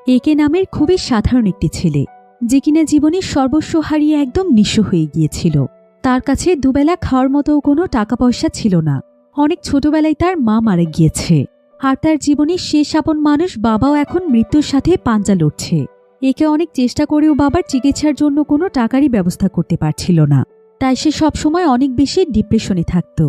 একে নামের খুবই সাধারণ একটি ছেলে, যে কিনা জীবনে সর্বস্ব হারিয়ে একদম নিঃস্ব হয়ে গিয়েছিল। তার কাছে দুবেলা খাওয়ার মতো কোনো টাকা পয়সা ছিল না। অনেক ছোটবেলায় তার মা মারা গিয়েছে, আর তার জীবনের শেষ আপন মানুষ বাবাও এখন মৃত্যুর সাথে পাঞ্জা লড়ছে। একে অনেক চেষ্টা করেও বাবার চিকিৎসার জন্য কোনো টাকারই ব্যবস্থা করতে পারছিল না, তাই সে সবসময় অনেক বেশি ডিপ্রেশনে থাকত।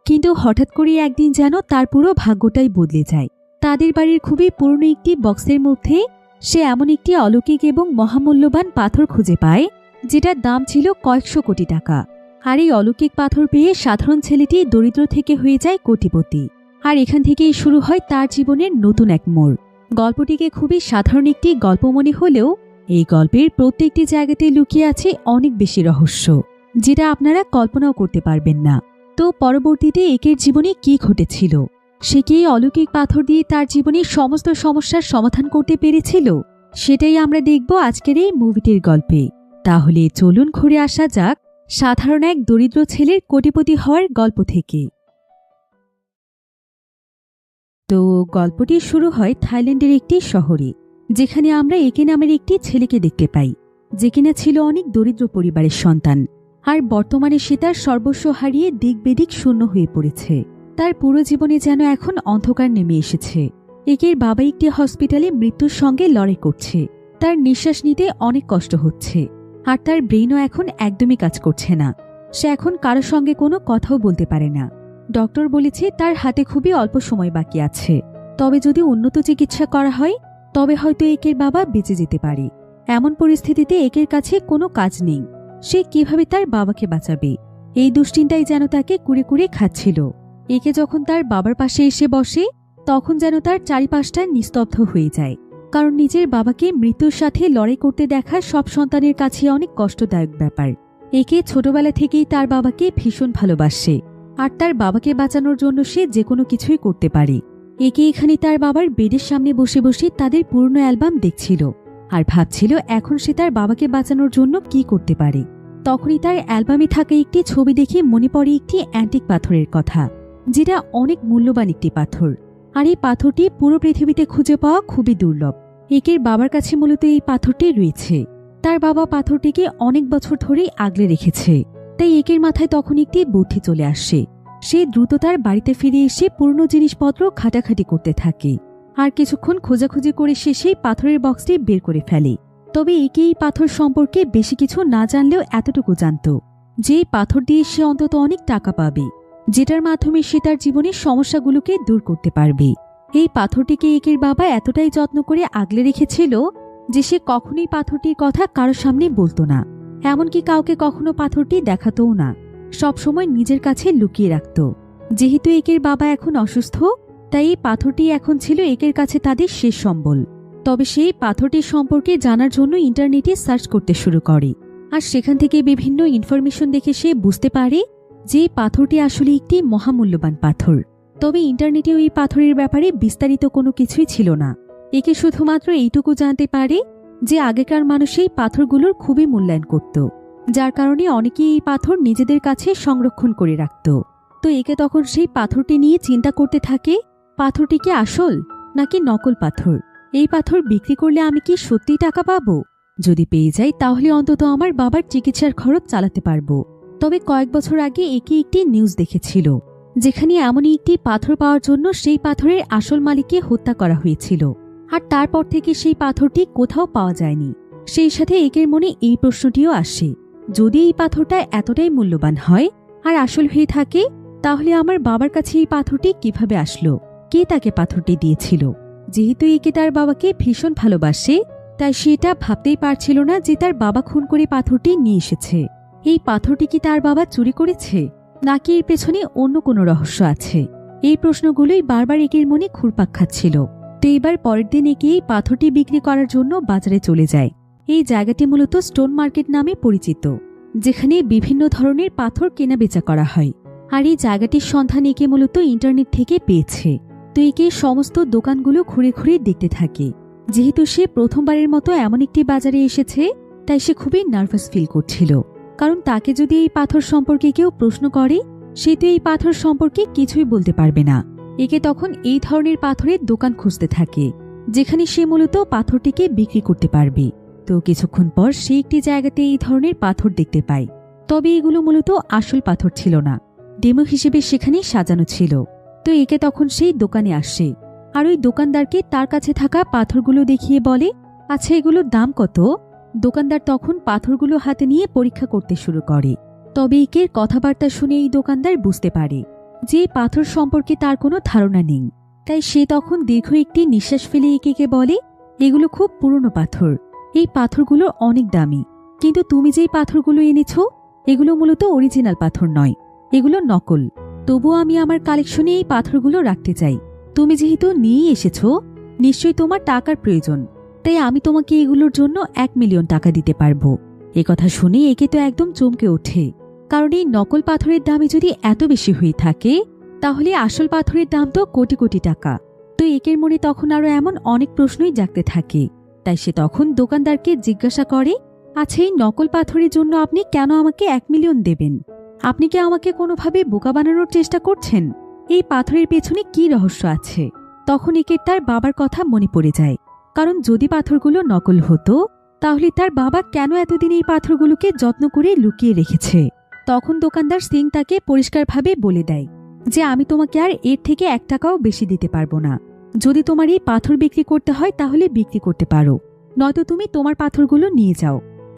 কিন্তু হঠাৎ করে একদিন যেন তার পুরো ভাগ্যটাই বদলে যায়। তাদের বাড়ির খুবই পুরনো একটি বক্সের মধ্যে সে এমন একটি অলৌকিক এবং মহামূল্যবান পাথর খুঁজে পায়, যেটার দাম ছিল কয়েকশো কোটি টাকা। আর এই অলৌকিক পাথর পেয়ে সাধারণ ছেলেটি দরিদ্র থেকে হয়ে যায় কোটিপতি। আর এখান থেকেই শুরু হয় তার জীবনের নতুন এক মোড়। গল্পটিকে খুবই সাধারণ একটি গল্প মনে হলেও এই গল্পের প্রত্যেকটি জায়গাতে লুকিয়ে আছে অনেক বেশি রহস্য, যেটা আপনারা কল্পনাও করতে পারবেন না। তো পরবর্তীতে একের জীবনে কি ঘটেছিল, সে কি অলৌকিক পাথর দিয়ে তার জীবনের সমস্ত সমস্যার সমাধান করতে পেরেছিল, সেটাই আমরা দেখব আজকের এই মুভিটির গল্পে। তাহলে চলুন ঘুরে আসা যাক সাধারণ এক দরিদ্র ছেলের কোটিপতি হওয়ার গল্প থেকে। তো গল্পটি শুরু হয় থাইল্যান্ডের একটি শহরে, যেখানে আমরা একে নামের একটি ছেলেকে দেখতে পাই, যে কিনা ছিল অনেক দরিদ্র পরিবারের সন্তান। আর বর্তমানে সে তার সর্বস্ব হারিয়ে দিক বেদিক শূন্য হয়ে পড়েছে। তার পুরো জীবনে যেন এখন অন্ধকার নেমে এসেছে। একের বাবা একটি হসপিটালে মৃত্যুর সঙ্গে লড়াই করছে। তার নিঃশ্বাস নিতে অনেক কষ্ট হচ্ছে, আর তার ব্রেনও এখন একদমই কাজ করছে না। সে এখন কারোর সঙ্গে কোনো কথাও বলতে পারে না। ডক্টর বলেছে তার হাতে খুবই অল্প সময় বাকি আছে, তবে যদি উন্নত চিকিৎসা করা হয় তবে হয়তো একের বাবা বেঁচে যেতে পারে। এমন পরিস্থিতিতে একের কাছে কোনো কাজ নেই। সে কিভাবে তার বাবাকে বাঁচাবে, এই দুশ্চিন্তাই যেন তাকে কুড়ে কুড়ে খাচ্ছিল। একে যখন তার বাবার পাশে এসে বসে, তখন যেন তার চারিপাশটা নিস্তব্ধ হয়ে যায়। কারণ নিজের বাবাকে মৃত্যুর সাথে লড়াই করতে দেখা সব সন্তানের কাছে অনেক কষ্টদায়ক ব্যাপার। একে ছোটবেলা থেকেই তার বাবাকে ভীষণ ভালোবাসে, আর তার বাবাকে বাঁচানোর জন্য সে যে কোনো কিছুই করতে পারে। একে এখানে তার বাবার বেডের সামনে বসে বসে তাদের পুরনো অ্যালবাম দেখছিল, আর ভাবছিল এখন সে তার বাবাকে বাঁচানোর জন্য কি করতে পারে। তখনই তার অ্যালবামে থাকা একটি ছবি দেখে মনে পড়ে একটি অ্যান্টিক পাথরের কথা, যেটা অনেক মূল্যবান একটি পাথর। আর এই পাথরটি পুরো পৃথিবীতে খুঁজে পাওয়া খুবই দুর্লভ। একের বাবার কাছে মূলত এই পাথরটি রয়েছে। তার বাবা পাথরটিকে অনেক বছর ধরেই আগলে রেখেছে। তাই একের মাথায় তখন একটি বুদ্ধি চলে আসে। সে দ্রুত তার বাড়িতে ফিরে এসে পুরনো জিনিসপত্র ঘাটাঘাটি করতে থাকে, আর কিছুক্ষণ খোঁজাখুঁজি করে সে সেই পাথরের বক্সটি বের করে ফেলে। তবে একে এই পাথর সম্পর্কে বেশি কিছু না জানলেও এতটুকু জানত যে এই পাথর দিয়ে সে অন্তত অনেক টাকা পাবে, যেটার মাধ্যমে সে তার জীবনের সমস্যাগুলোকে দূর করতে পারবে। এই পাথরটিকে একের বাবা এতটাই যত্ন করে আগলে রেখেছিল যে সে কখনোই পাথরটির কথা কারো সামনে বলতো না, এমনকি কাউকে কখনো পাথরটি দেখাতও না। সবসময় নিজের কাছে লুকিয়ে রাখত। যেহেতু একের বাবা এখন অসুস্থ, তাই এই পাথরটি এখন ছিল একের কাছে তাদের শেষ সম্বল। তবে সেই পাথরটির সম্পর্কে জানার জন্য ইন্টারনেটে সার্চ করতে শুরু করে, আর সেখান থেকে বিভিন্ন ইনফরমেশন দেখে সে বুঝতে পারে যে পাথরটি আসলে একটি মহামূল্যবান পাথর। তবে ইন্টারনেটেও এই পাথরের ব্যাপারে বিস্তারিত কোনো কিছুই ছিল না। একে শুধুমাত্র এইটুকু জানতে পারে যে আগেকার মানুষ এই পাথরগুলোর খুবই মূল্যায়ন করত, যার কারণে অনেকেই এই পাথর নিজেদের কাছে সংরক্ষণ করে রাখত। তো একে তখন সেই পাথরটি নিয়ে চিন্তা করতে থাকে, পাথরটি কি আসল নাকি নকল পাথর? এই পাথর বিক্রি করলে আমি কি সত্যিই টাকা পাবো? যদি পেয়ে যাই তাহলে অন্তত আমার বাবার চিকিৎসার খরচ চালাতে পারবো। তবে কয়েক বছর আগে একে একটি নিউজ দেখেছিল, যেখানে এমনই একটি পাথর পাওয়ার জন্য সেই পাথরের আসল মালিককে হত্যা করা হয়েছিল। আর তারপর থেকে সেই পাথরটি কোথাও পাওয়া যায়নি। সেই সাথে একের মনে এই প্রশ্নটিও আসে, যদি এই পাথরটা এতটাই মূল্যবান হয় আর আসল হয়ে থাকে, তাহলে আমার বাবার কাছে এই পাথরটি কিভাবে আসলো? কে তাকে পাথরটি দিয়েছিল? যেহেতু একে তার বাবাকে ভীষণ ভালোবাসে, তাই সেটা ভাবতেই পারছিল না যে তার বাবা খুন করে পাথরটি নিয়ে এসেছে। এই পাথরটি কি তার বাবা চুরি করেছে, নাকি এর পেছনে অন্য কোনো রহস্য আছে? এই প্রশ্নগুলোই বারবার একের মনে ঘুরপাক খাচ্ছিল। তো এবার পরের দিন একে এই পাথরটি বিক্রি করার জন্য বাজারে চলে যায়। এই জায়গাটি মূলত স্টোন মার্কেট নামে পরিচিত, যেখানে বিভিন্ন ধরনের পাথর কেনা বেচা করা হয়। আর এই জায়গাটির সন্ধান একে মূলত ইন্টারনেট থেকে পেয়েছে। তো একে সমস্ত দোকানগুলো ঘুরে ঘুরে দেখতে থাকে। যেহেতু সে প্রথমবারের মতো এমন একটি বাজারে এসেছে, তাই সে খুবই নার্ভাস ফিল করছিল। কারণ তাকে যদি এই পাথর সম্পর্কে কেউ প্রশ্ন করে, সে তো এই পাথর সম্পর্কে কিছুই বলতে পারবে না। একে তখন এই ধরনের পাথরের দোকান খুঁজতে থাকে। যেখানে সে মূলত পাথরটিকে বিক্রি করতে পারবে। তো কিছুক্ষণ পর সে একটি জায়গাতে এই ধরনের পাথর দেখতে পায়, তবে এগুলো মূলত আসল পাথর ছিল না, ডেমো হিসেবে সেখানে সাজানো ছিল। তো একে তখন সেই দোকানে আসে আর ওই দোকানদারকে তার কাছে থাকা পাথরগুলো দেখিয়ে বলে, আচ্ছা এগুলোর দাম কত? দোকানদার তখন পাথরগুলো হাতে নিয়ে পরীক্ষা করতে শুরু করে। তবে একের কথাবার্তা শুনে এই দোকানদার বুঝতে পারে যে পাথর সম্পর্কে তার কোনো ধারণা নেই। তাই সে তখন দীর্ঘ একটি নিঃশ্বাস ফেলে একে বলে, এগুলো খুব পুরনো পাথর, এই পাথরগুলো অনেক দামি, কিন্তু তুমি যেই পাথরগুলো এনেছ এগুলো মূলত অরিজিনাল পাথর নয়, এগুলো নকল। তবুও আমি আমার কালেকশনে এই পাথরগুলো রাখতে চাই। তুমি যেহেতু নিয়েই এসেছ, নিশ্চয়ই তোমার টাকার প্রয়োজন, তাই আমি তোমাকে এগুলোর জন্য 1 মিলিয়ন টাকা দিতে পারবো। কথা শুনে একে তো একদম চমকে ওঠে, কারণ এই নকল পাথরের দামই যদি এত বেশি হয়ে থাকে তাহলে আসল পাথরের দাম তো কোটি কোটি টাকা। তো একের মনে তখন আরো এমন অনেক প্রশ্নই জাগতে থাকে। তাই সে তখন দোকানদারকে জিজ্ঞাসা করে, আচ্ছা এই নকল পাথরের জন্য আপনি কেন আমাকে 1 মিলিয়ন দেবেন? আপনি কি আমাকে কোনোভাবে বোকা বানানোর চেষ্টা করছেন? এই পাথরের পেছনে কি রহস্য আছে? তখন একের তার বাবার কথা মনে পড়ে যায়, কারণ যদি পাথরগুলো নকল হতো তাহলে তার বাবা কেন এতদিন এই পাথরগুলোকে যত্ন করে লুকিয়ে রেখেছে। তখন দোকানদার সিং তাকে পরিষ্কারভাবে বলে দেয় যে আমি তোমাকে আর এর থেকে 1 টাকাও বেশি দিতে পারবো না। যদি তোমার এই পাথর বিক্রি করতে হয় তাহলে বিক্রি করতে পারো, নয়তো তুমি তোমার পাথরগুলো নিয়ে যাও।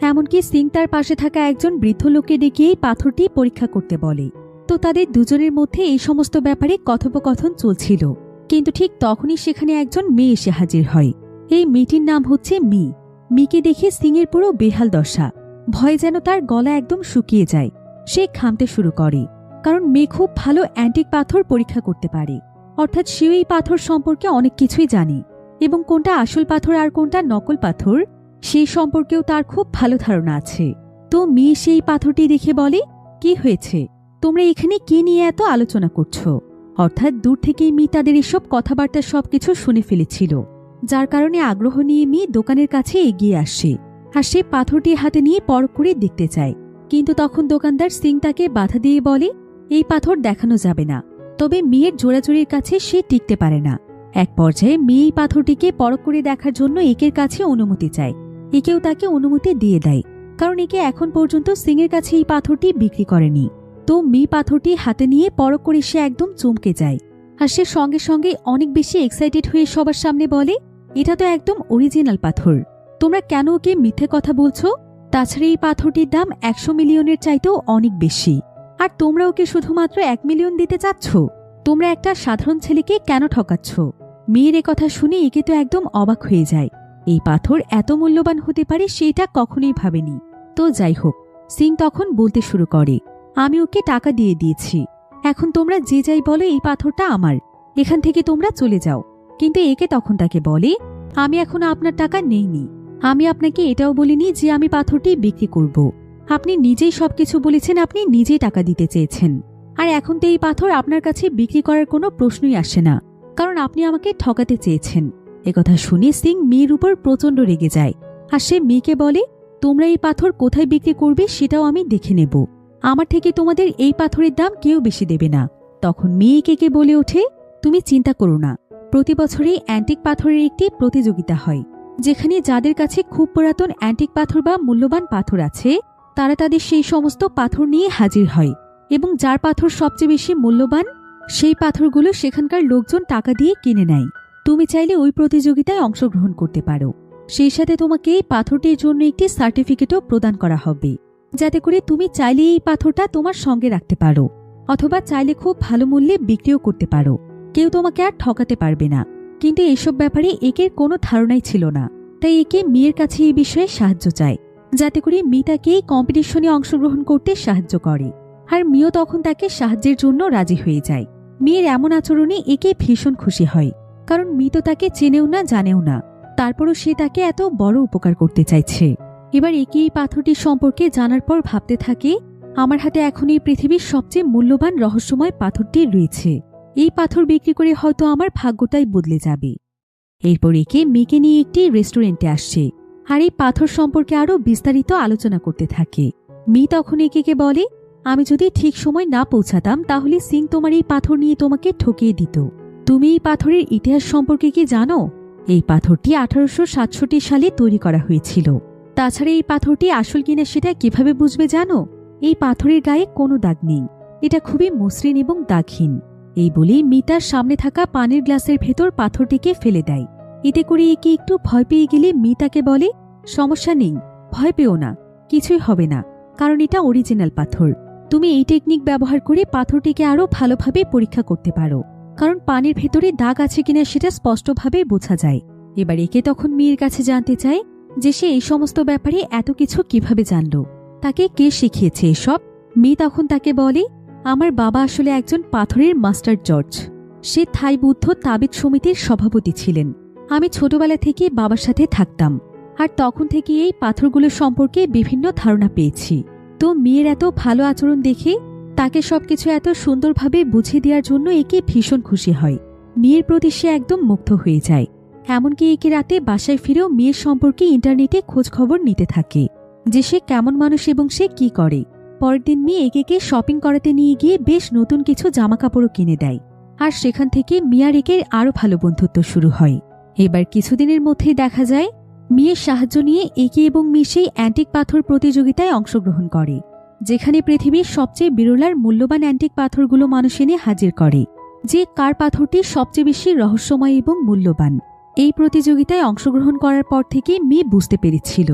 এমনকি সিং তার পাশে থাকা একজন বৃদ্ধ লোককে ডেকে এই পাথরটি পরীক্ষা করতে বলে। তো তাদের দুজনের মধ্যে এই সমস্ত ব্যাপারে কথোপকথন চলছিল, কিন্তু ঠিক তখনই সেখানে একজন মেয়ে এসে হাজির হয়। এই মেয়েটির নাম হচ্ছে মি। মিকে দেখে সিং এর পুরো বেহাল দশা, ভয়ে যেন তার গলা একদম শুকিয়ে যায়। সে ঘামতে শুরু করে, কারণ মেয়ে খুব ভালো অ্যান্টিক পাথর পরীক্ষা করতে পারে, অর্থাৎ সে এই পাথর সম্পর্কে অনেক কিছুই জানে, এবং কোনটা আসল পাথর আর কোনটা নকল পাথর সেই সম্পর্কেও তার খুব ভালো ধারণা আছে। তো মেয়ে সেই পাথরটি দেখে বলে, কি হয়েছে, তোমরা এখানে কি নিয়ে এত আলোচনা করছো? অর্থাৎ দূর থেকেই মি তাদের এসব কথাবার্তা সবকিছু শুনে ফেলেছিল, যার কারণে আগ্রহ নিয়ে মি দোকানের কাছে এগিয়ে আসে আর সে পাথরটি হাতে নিয়ে পরখ করে দেখতে চায়। কিন্তু তখন দোকানদার সিং তাকে বাধা দিয়ে বলে, এই পাথর দেখানো যাবে না। তবে মেয়ের জোড়াজুড়ির কাছে সে টিকতে পারে না। এক পর্যায়ে মেয়ে এই পাথরটিকে পরখ করে দেখার জন্য একের কাছে অনুমতি চায়। একেও তাকে অনুমতি দিয়ে দেয়, কারণ একে এখন পর্যন্ত সিং এর কাছে এই পাথরটি বিক্রি করেনি। তো মেয়ে পাথরটি হাতে নিয়ে পরখ করে সে একদম চমকে যায়, আর সে সঙ্গে সঙ্গে অনেক বেশি এক্সাইটেড হয়ে সবার সামনে বলে, এটা তো একদম অরিজিনাল পাথর, তোমরা কেন ওকে মিথ্যে কথা বলছো? তাছাড়া এই পাথরটির দাম 100 মিলিয়নের চাইতেও অনেক বেশি, আর তোমরা ওকে শুধুমাত্র 1 মিলিয়ন দিতে চাচ্ছ? তোমরা একটা সাধারণ ছেলেকে কেন ঠকাচ্ছ? মেয়ের কথা শুনে একে তো একদম অবাক হয়ে যায়। এই পাথর এত মূল্যবান হতে পারে সেটা কখনোই ভাবেনি। তো যাই হোক, সিং তখন বলতে শুরু করে, আমি ওকে টাকা দিয়ে দিয়েছি, এখন তোমরা যে যাই বলো এই পাথরটা আমার, এখান থেকে তোমরা চলে যাও। কিন্তু একে তখন তাকে বলে, আমি এখনো আপনার টাকা নেইনি, আমি আপনাকে এটাও বলিনি যে আমি পাথরটি বিক্রি করব। আপনি নিজেই সবকিছু বলেছেন, আপনি নিজেই টাকা দিতে চেয়েছেন, আর এখন তো এই পাথর আপনার কাছে বিক্রি করার কোনো প্রশ্নই আসে না, কারণ আপনি আমাকে ঠকাতে চেয়েছেন। একথা শুনে সিং মেয়ের উপর প্রচন্ড রেগে যায়, আর সে মেয়েকে বলে, তোমরা এই পাথর কোথায় বিক্রি করবে সেটাও আমি দেখে নেব, আমার থেকে তোমাদের এই পাথরের দাম কেউ বেশি দেবে না। তখন মেয়ে কে বলে ওঠে, তুমি চিন্তা করো না, প্রতি বছরই অ্যান্টিক পাথরের একটি প্রতিযোগিতা হয়, যেখানে যাদের কাছে খুব পুরাতন অ্যান্টিক পাথর বা মূল্যবান পাথর আছে তারা তাদের সেই সমস্ত পাথর নিয়ে হাজির হয়, এবং যার পাথর সবচেয়ে বেশি মূল্যবান সেই পাথরগুলো সেখানকার লোকজন টাকা দিয়ে কিনে নেয়। তুমি চাইলে ওই প্রতিযোগিতায় অংশগ্রহণ করতে পারো, সেই সাথে তোমাকে এই পাথরটির জন্য একটি সার্টিফিকেটও প্রদান করা হবে, যাতে করে তুমি চাইলে এই পাথরটা তোমার সঙ্গে রাখতে পারো, অথবা চাইলে খুব ভালো মূল্যে বিক্রিও করতে পারো। কেউ তোমাকে আর ঠকাতে পারবে না। কিন্তু এসব ব্যাপারে একের কোনো ধারণাই ছিল না, তাই একে মেয়ের কাছে এই বিষয়ে সাহায্য চায়, যাতে করে মি তাকে এই কম্পিটিশনে অংশগ্রহণ করতে সাহায্য করে। আর মিও তখন তাকে সাহায্যের জন্য রাজি হয়ে যায়। মেয়ের এমন আচরণে একে ভীষণ খুশি হয়, কারণ মি তো তাকে চেনেও না জানেও না, তারপরও সে তাকে এত বড় উপকার করতে চাইছে। এবার একে এই পাথরটির সম্পর্কে জানার পর ভাবতে থাকে, আমার হাতে এখন এই পৃথিবীর সবচেয়ে মূল্যবান রহস্যময় পাথরটি রয়েছে, এই পাথর বিক্রি করে হয়তো আমার ভাগ্যটাই বদলে যাবে। এরপর একে মেয়েকে নিয়ে একটি রেস্টুরেন্টে আসছে, আর এই পাথর সম্পর্কে আরো বিস্তারিত আলোচনা করতে থাকে। মি তখন একে বলে, আমি যদি ঠিক সময় না পৌঁছাতাম তাহলে সিং তোমার এই পাথর নিয়ে তোমাকে ঠকিয়ে দিত। তুমি এই পাথরের ইতিহাস সম্পর্কে কি জানো? এই পাথরটি 1867 সালে তৈরি করা হয়েছিল। তাছাড়া এই পাথরটি আসল কিনা সেটা কিভাবে বুঝবে জানো? এই পাথরের গায়ে কোনো দাগ নেই, এটা খুবই মসৃণ এবং দাগহীন। এই বলেই মিতার সামনে থাকা পানির গ্লাসের ভেতর পাথরটিকে ফেলে দেয়। এতে করে একে একটু ভয় পেয়ে গেলে মিতাকে বলে, সমস্যা নেই, ভয় পেও না, কিছুই হবে না, কারণ এটা অরিজিনাল পাথর। তুমি এই টেকনিক ব্যবহার করে পাথরটিকে আরো ভালোভাবে পরীক্ষা করতে পারো, কারণ পানির ভেতরে দাগ আছে কিনা সেটা স্পষ্টভাবে বোঝা যায়। এবার একে তখন মেয়ের কাছে জানতে চায় যে সে এই সমস্ত ব্যাপারে এত কিছু কিভাবে জানল, তাকে কে শিখিয়েছে এসব। মেয়ে তখন তাকে বলে, আমার বাবা আসলে একজন পাথরের মাস্টার জর্জ। সে থাই বুদ্ধ তাবিজ সমিতির সভাপতি ছিলেন। আমি ছোটবেলা থেকে বাবার সাথে থাকতাম, আর তখন থেকে এই পাথরগুলো সম্পর্কে বিভিন্ন ধারণা পেয়েছি। তো মেয়ের এত ভালো আচরণ দেখে তাকে সবকিছু এত সুন্দরভাবে বুঝিয়ে দেওয়ার জন্য একে ভীষণ খুশি হয়। মেয়ের প্রতি সে একদম মুগ্ধ হয়ে যায়। এমনকি একে রাতে বাসায় ফিরেও মেয়ের সম্পর্কে ইন্টারনেটে খোঁজ খবর নিতে থাকে, যে সে কেমন মানুষ এবং সে কি করে। পরের দিন মেয়ে একে শপিং করাতে নিয়ে গিয়ে বেশ নতুন কিছু জামাকাপড়ও কিনে দেয়, আর সেখান থেকে মিয়ার একের আরও ভালো বন্ধুত্ব শুরু হয়। এবার কিছুদিনের মধ্যেই দেখা যায় মেয়ের সাহায্য নিয়ে একে এবং মেয়ে সেই অ্যান্টিক পাথর প্রতিযোগিতায় অংশগ্রহণ করে, যেখানে পৃথিবীর সবচেয়ে বিরল আর মূল্যবান অ্যান্টিক পাথরগুলো মানুষ এনে হাজির করে, যে কার পাথরটি সবচেয়ে বেশি রহস্যময় এবং মূল্যবান। এই প্রতিযোগিতায় অংশগ্রহণ করার পর থেকে মেয়ে বুঝতে পেরেছিল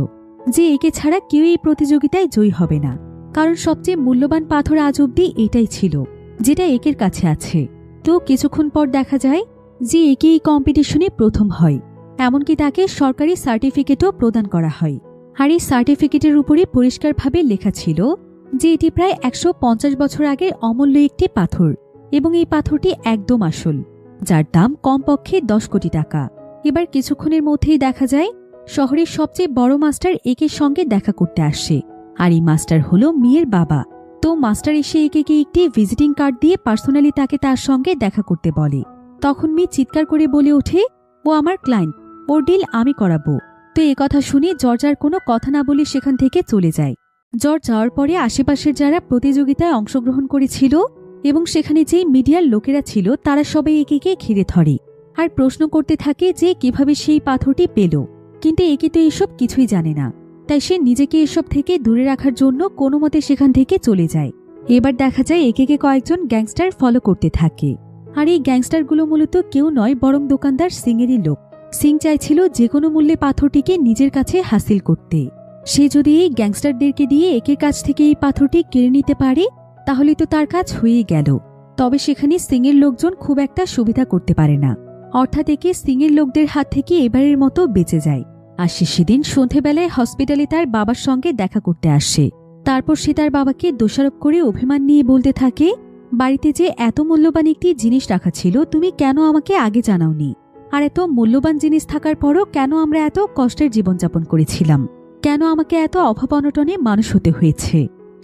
যে একে ছাড়া কেউ এই প্রতিযোগিতায় জয়ী হবে না, কারণ সবচেয়ে মূল্যবান পাথর আজ অব্দি এটাই ছিল যেটা একের কাছে আছে। তো কিছুক্ষণ পর দেখা যায় যে একে এই কম্পিটিশনে প্রথম হয়, এমনকি তাকে সরকারি সার্টিফিকেটও প্রদান করা হয়। আর এই সার্টিফিকেটের উপরে পরিষ্কারভাবে লেখা ছিল যে এটি প্রায় 150 বছর আগের অমূল্য একটি পাথর, এবং এই পাথরটি একদম আসল, যার দাম কমপক্ষে 10 কোটি টাকা। এবার কিছুক্ষণের মধ্যেই দেখা যায় শহরের সবচেয়ে বড় মাস্টার একের সঙ্গে দেখা করতে আসে, আর এই মাস্টার হলো মেয়ের বাবা। তো মাস্টার এসে একে একটি ভিজিটিং কার্ড দিয়ে পার্সোনালি তাকে তার সঙ্গে দেখা করতে বলে। তখন মেয়ে চিৎকার করে বলে ওঠে, ও আমার ক্লায়েন্ট, ওর ডিল আমি করাবো। তো কথা শুনে জর্জ আর কোনো কথা না বলে সেখান থেকে চলে যায়। জর্জ যাওয়ার পরে আশেপাশের যারা প্রতিযোগিতায় অংশগ্রহণ করেছিল এবং সেখানে যে মিডিয়ার লোকেরা ছিল তারা সবাই একে ঘিরে ধরে আর প্রশ্ন করতে থাকে যে কিভাবে সেই পাথরটি পেল। কিন্তু একে তো এসব কিছুই জানে না, তাই সে নিজেকে এসব থেকে দূরে রাখার জন্য কোনো মতে সেখান থেকে চলে যায়। এবার দেখা যায় একে কয়েকজন গ্যাংস্টার ফলো করতে থাকে, আর এই গ্যাংস্টারগুলো মূলত কেউ নয় বরং দোকানদার সিংয়েরই লোক। সিং চাইছিল যে কোনো মূল্যে পাথরটিকে নিজের কাছে হাসিল করতে। সে যদি এই গ্যাংস্টারদেরকে দিয়ে একের কাছ থেকে এই পাথরটি কেড়ে নিতে পারে তাহলে তো তার কাজ হয়ে গেল। তবে সেখানে সিংয়ের লোকজন খুব একটা সুবিধা করতে পারে না, অর্থাৎ একে সিংয়ের লোকদের হাত থেকে এবারের মতো বেঁচে যায়। আর সে সেদিন সন্ধেবেলায় হসপিটালে তার বাবার সঙ্গে দেখা করতে আসে। তারপর সে তার বাবাকে দোষারোপ করে অভিমান নিয়ে বলতে থাকে, বাড়িতে যে এত মূল্যবান একটি জিনিস রাখা ছিল তুমি কেন আমাকে আগে জানাওনি? আর এত মূল্যবান জিনিস থাকার পরও কেন আমরা এত কষ্টের জীবনযাপন করেছিলাম? কেন আমাকে এত অভাব অনটনে মানুষ হতে হয়েছে?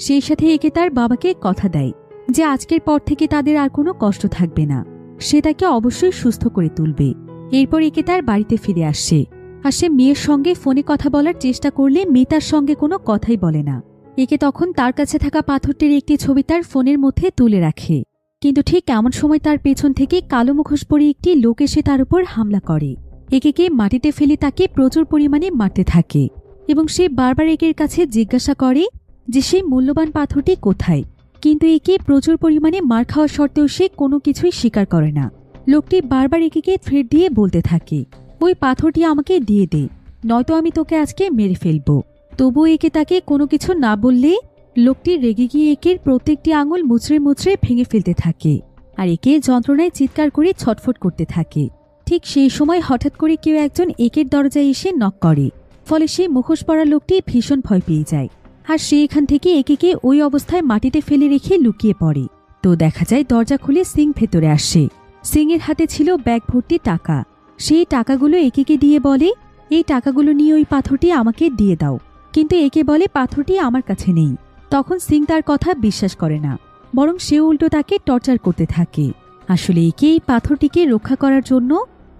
সেই সাথে একে তার বাবাকে কথা দেয় যে আজকের পর থেকে তাদের আর কোনো কষ্ট থাকবে না, সে তাকে অবশ্যই সুস্থ করে তুলবে। এরপর একে তার বাড়িতে ফিরে আসে, আর সে মেয়ের সঙ্গে ফোনে কথা বলার চেষ্টা করলে মেয়ে তার সঙ্গে কোনো কথাই বলে না। একে তখন তার কাছে থাকা পাথরটির একটি ছবি তার ফোনের মধ্যে তুলে রাখে, কিন্তু ঠিক এমন সময় তার পেছন থেকে কালো মুখোশ পরে একটি লোক এসে তার উপর হামলা করে। একে মাটিতে ফেলে তাকে প্রচুর পরিমাণে মারতে থাকে, এবং সে বারবার একের কাছে জিজ্ঞাসা করে যে সেই মূল্যবান পাথরটি কোথায়। কিন্তু একে প্রচুর পরিমাণে মার খাওয়া সত্ত্বেও সে কোনো কিছুই স্বীকার করে না। লোকটি বারবার একে থ্রেট দিয়ে বলতে থাকে, ওই পাথরটি আমাকে দিয়ে দে, নয়তো আমি তোকে আজকে মেরে ফেলবো। তবু একে তাকে কোনো কিছু না বললে লোকটি রেগে গিয়ে একের প্রত্যেকটি আঙুল মুচড়ে মুচড়ে ভেঙে ফেলতে থাকে, আর একে যন্ত্রণায় চিৎকার করে ছটফট করতে থাকে। ঠিক সেই সময় হঠাৎ করে কেউ একজন একের দরজায় এসে নক করে, ফলে সেই মুখোশ পরা লোকটি ভীষণ ভয় পেয়ে যায়, আর সে এখান থেকে একে ওই অবস্থায় মাটিতে ফেলে রেখে লুকিয়ে পড়ে। তো দেখা যায় দরজা খুলে সিং ভেতরে আসে। সিংয়ের হাতে ছিল ব্যাগ ভর্তি টাকা। সেই টাকাগুলো একে দিয়ে বলে, এই টাকাগুলো নিয়ে ওই পাথরটি আমাকে দিয়ে দাও। কিন্তু একে বলে পাথরটি আমার কাছে নেই। তখন সিং তার কথা বিশ্বাস করে না, বরং সে উল্টো তাকে টর্চার করতে থাকে। আসলে একে এই পাথরটিকে রক্ষা করার জন্য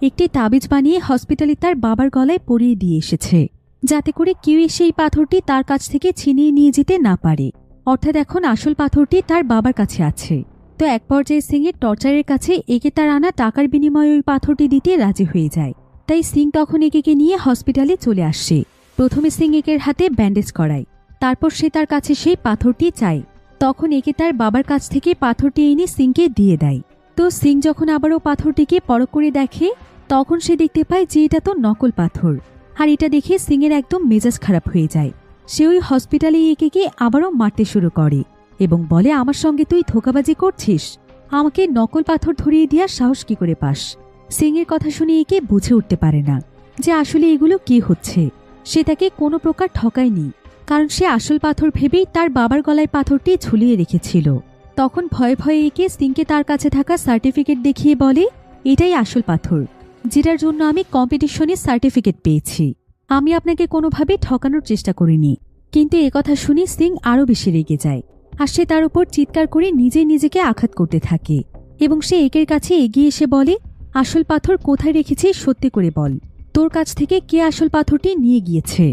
একটি তাবিজ বানিয়ে হসপিটালে তার বাবার গলায় পরিয়ে দিয়ে এসেছে, যাতে করে কেউ এসে এই পাথরটি তার কাছ থেকে ছিনিয়ে নিয়ে যেতে না পারে। অর্থাৎ এখন আসল পাথরটি তার বাবার কাছে আছে। তো এক পর্যায়ে সিংয়ের টর্চারের কাছে একে তার আনা টাকার বিনিময়ে ওই পাথরটি দিতে রাজি হয়ে যায়। তাই সিং তখন একে নিয়ে হসপিটালে চলে আসে। প্রথমে সিং একের হাতে ব্যান্ডেজ করায়, তারপর সে তার কাছে সেই পাথরটি চায়। তখন একে তার বাবার কাছ থেকে পাথরটি এনে সিংকে দিয়ে দেয়। তো সিং যখন আবারও পাথরটিকে পরখ করে দেখে, তখন সে দেখতে পায় যে এটা তো নকল পাথর। আর এটা দেখে সিংয়ের একদম মেজাজ খারাপ হয়ে যায়। সে ওই হসপিটালে একে আবারও মারতে শুরু করে এবং বলে, আমার সঙ্গে তুই ধোঁকাবাজি করছিস, আমাকে নকল পাথর ধরিয়ে দেওয়ার সাহস কি করে পাস? সিংয়ের কথা শুনে একে বুঝে উঠতে পারে না যে আসলে এগুলো কি হচ্ছে। সে তাকে কোনো প্রকার ঠকায়নি, কারণ সে আসল পাথর ভেবেই তার বাবার গলায় পাথরটি ঝুলিয়ে রেখেছিল। তখন ভয়ে ভয়ে একে সিংকে তার কাছে থাকা সার্টিফিকেট দেখিয়ে বলে, এটাই আসল পাথর, যেটার জন্য আমি কম্পিটিশনে সার্টিফিকেট পেয়েছি। আমি আপনাকে কোনোভাবে ঠকানোর চেষ্টা করিনি। কিন্তু একথা শুনে সিং আরও বেশি রেগে যায় আর সে তার উপর চিৎকার করে নিজেকে আঘাত করতে থাকে এবং সে একের কাছে এগিয়ে এসে বলে, আসল পাথর কোথায় রেখেছিস সত্যি করে বল। তোর কাছ থেকে কে আসল পাথরটি নিয়ে গিয়েছে?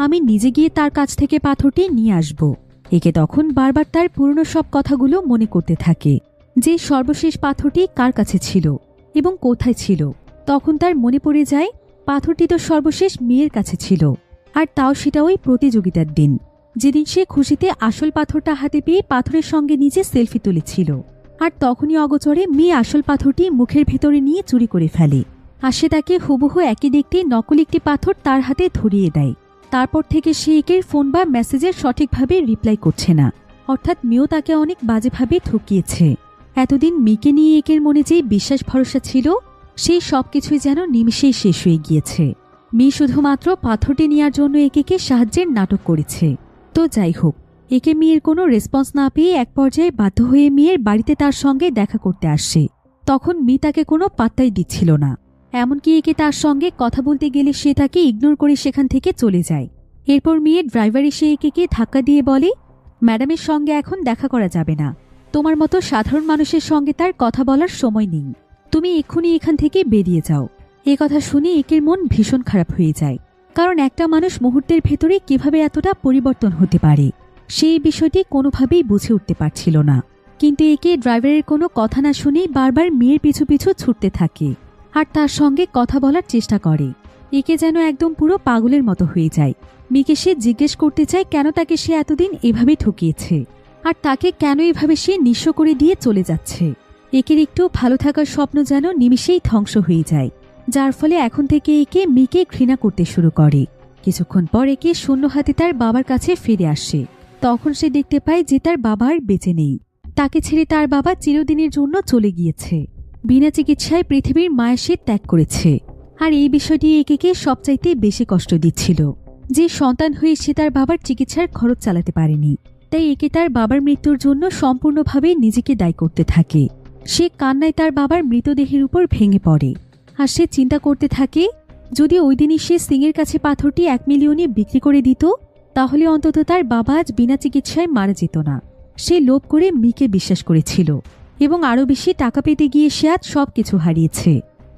আমি নিজে গিয়ে তার কাছ থেকে পাথরটি নিয়ে আসব। একে তখন বারবার তার পুরনো সব কথাগুলো মনে করতে থাকে, যে সর্বশেষ পাথরটি কার কাছে ছিল এবং কোথায় ছিল। তখন তার মনে পড়ে যায় পাথরটি তো সর্বশেষ মেয়ের কাছে ছিল, আর তাও সেটা ওই প্রতিযোগিতার দিন, যেদিন সে খুশিতে আসল পাথরটা হাতে পেয়ে পাথরের সঙ্গে নিজে সেলফি তুলেছিল। আর তখনই অগোচরে মেয়ে আসল পাথরটি মুখের ভেতরে নিয়ে চুরি করে ফেলে। আর সে তাকে হুবহু একই দেখতে নকল একটি পাথর তার হাতে ধরিয়ে দেয়। তারপর থেকে সে একের ফোন বা মেসেজের সঠিকভাবে রিপ্লাই করছে না, অর্থাৎ মেয়েও তাকে অনেক বাজেভাবে ঠকিয়েছে। এতদিন মেয়েকে নিয়ে একের মনে যে বিশ্বাস ভরসা ছিল, সেই সবকিছুই যেন নিমিষেই শেষ হয়ে গিয়েছে। মেয়ে শুধুমাত্র পাথরটি নেওয়ার জন্য একে সাহায্যের নাটক করেছে। তো যাই হোক, একে মেয়ের কোনো রেসপন্স না পেয়ে এক পর্যায়ে বাধ্য হয়ে মেয়ের বাড়িতে তার সঙ্গে দেখা করতে আসে। তখন মেয়ে তাকে কোনো পাত্তাই দিচ্ছিল না, এমনকি একে তার সঙ্গে কথা বলতে গেলে সে তাকে ইগনোর করে সেখান থেকে চলে যায়। এরপর মেয়ের ড্রাইভার এসে একে ধাক্কা দিয়ে বলে, ম্যাডামের সঙ্গে এখন দেখা করা যাবে না, তোমার মতো সাধারণ মানুষের সঙ্গে তার কথা বলার সময় নেই, তুমি এক্ষুনি এখান থেকে বেরিয়ে যাও। এ কথা শুনে একের মন ভীষণ খারাপ হয়ে যায়, কারণ একটা মানুষ মুহূর্তের ভেতরে কিভাবে এতটা পরিবর্তন হতে পারে সেই বিষয়টি কোনোভাবেই বুঝে উঠতে পারছিল না। কিন্তু একে ড্রাইভারের কোনো কথা না শুনেই বারবার মেয়ের পিছু পিছু ছুটতে থাকে আর তার সঙ্গে কথা বলার চেষ্টা করে। একে যেন একদম পুরো পাগলের মতো হয়ে যায়। মেয়েকে সে জিজ্ঞেস করতে চায় কেন তাকে সে এতদিন এভাবে ঠকিয়েছে আর তাকে কেন এভাবে সে নিঃস্ব করে দিয়ে চলে যাচ্ছে। একের একটু ভালো থাকার স্বপ্ন যেন নিমিষেই ধ্বংস হয়ে যায়, যার ফলে এখন থেকে একে মেয়েকে ঘৃণা করতে শুরু করে। কিছুক্ষণ পর একে শূন্য হাতে তার বাবার কাছে ফিরে আসে। তখন সে দেখতে পায় যে তার বাবা আর বেঁচে নেই। তাকে ছেড়ে তার বাবা চিরদিনের জন্য চলে গিয়েছে। বিনা চিকিৎসায় পৃথিবীর মায়া সে ত্যাগ করেছে। আর এই বিষয়টি একে সবচাইতে বেশি কষ্ট দিচ্ছিল, যে সন্তান হয়ে সে তার বাবার চিকিৎসার খরচ চালাতে পারেনি। তাই একে তার বাবার মৃত্যুর জন্য সম্পূর্ণভাবে নিজেকে দায়ী করতে থাকে। সে কান্নায় তার বাবার মৃতদেহের উপর ভেঙে পড়ে আর সে চিন্তা করতে থাকে, যদি ওই দিনই সে সিংয়ের কাছে পাথরটি 1 মিলিয়নে বিক্রি করে দিত, তাহলে অন্তত তার বাবা আজ বিনা চিকিৎসায় মারা যেত না। সে লোভ করে মেয়েকে বিশ্বাস করেছিল এবং আরও বেশি টাকা পেতে গিয়ে সে আজ সবকিছু হারিয়েছে।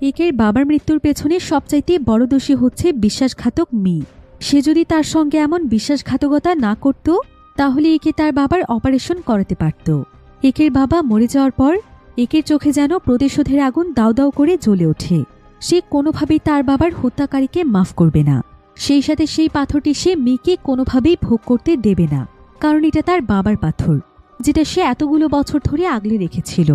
একের বাবার মৃত্যুর পেছনে সবচাইতে বড় দোষী হচ্ছে বিশ্বাসঘাতক মেয়ে। সে যদি তার সঙ্গে এমন বিশ্বাসঘাতকতা না করত, তাহলে একে তার বাবার অপারেশন করাতে পারত। একের বাবা মরে যাওয়ার পর একের চোখে যেন প্রতিশোধের আগুন দাউ দাউ করে জ্বলে ওঠে। সে কোনোভাবেই তার বাবার হত্যাকারীকে মাফ করবে না। সেই সাথে সেই পাথরটি সে মেয়েকে কোনোভাবেই ভোগ করতে দেবে না, কারণ এটা তার বাবার পাথর, যেটা সে এতগুলো বছর ধরে আগলে রেখেছিল।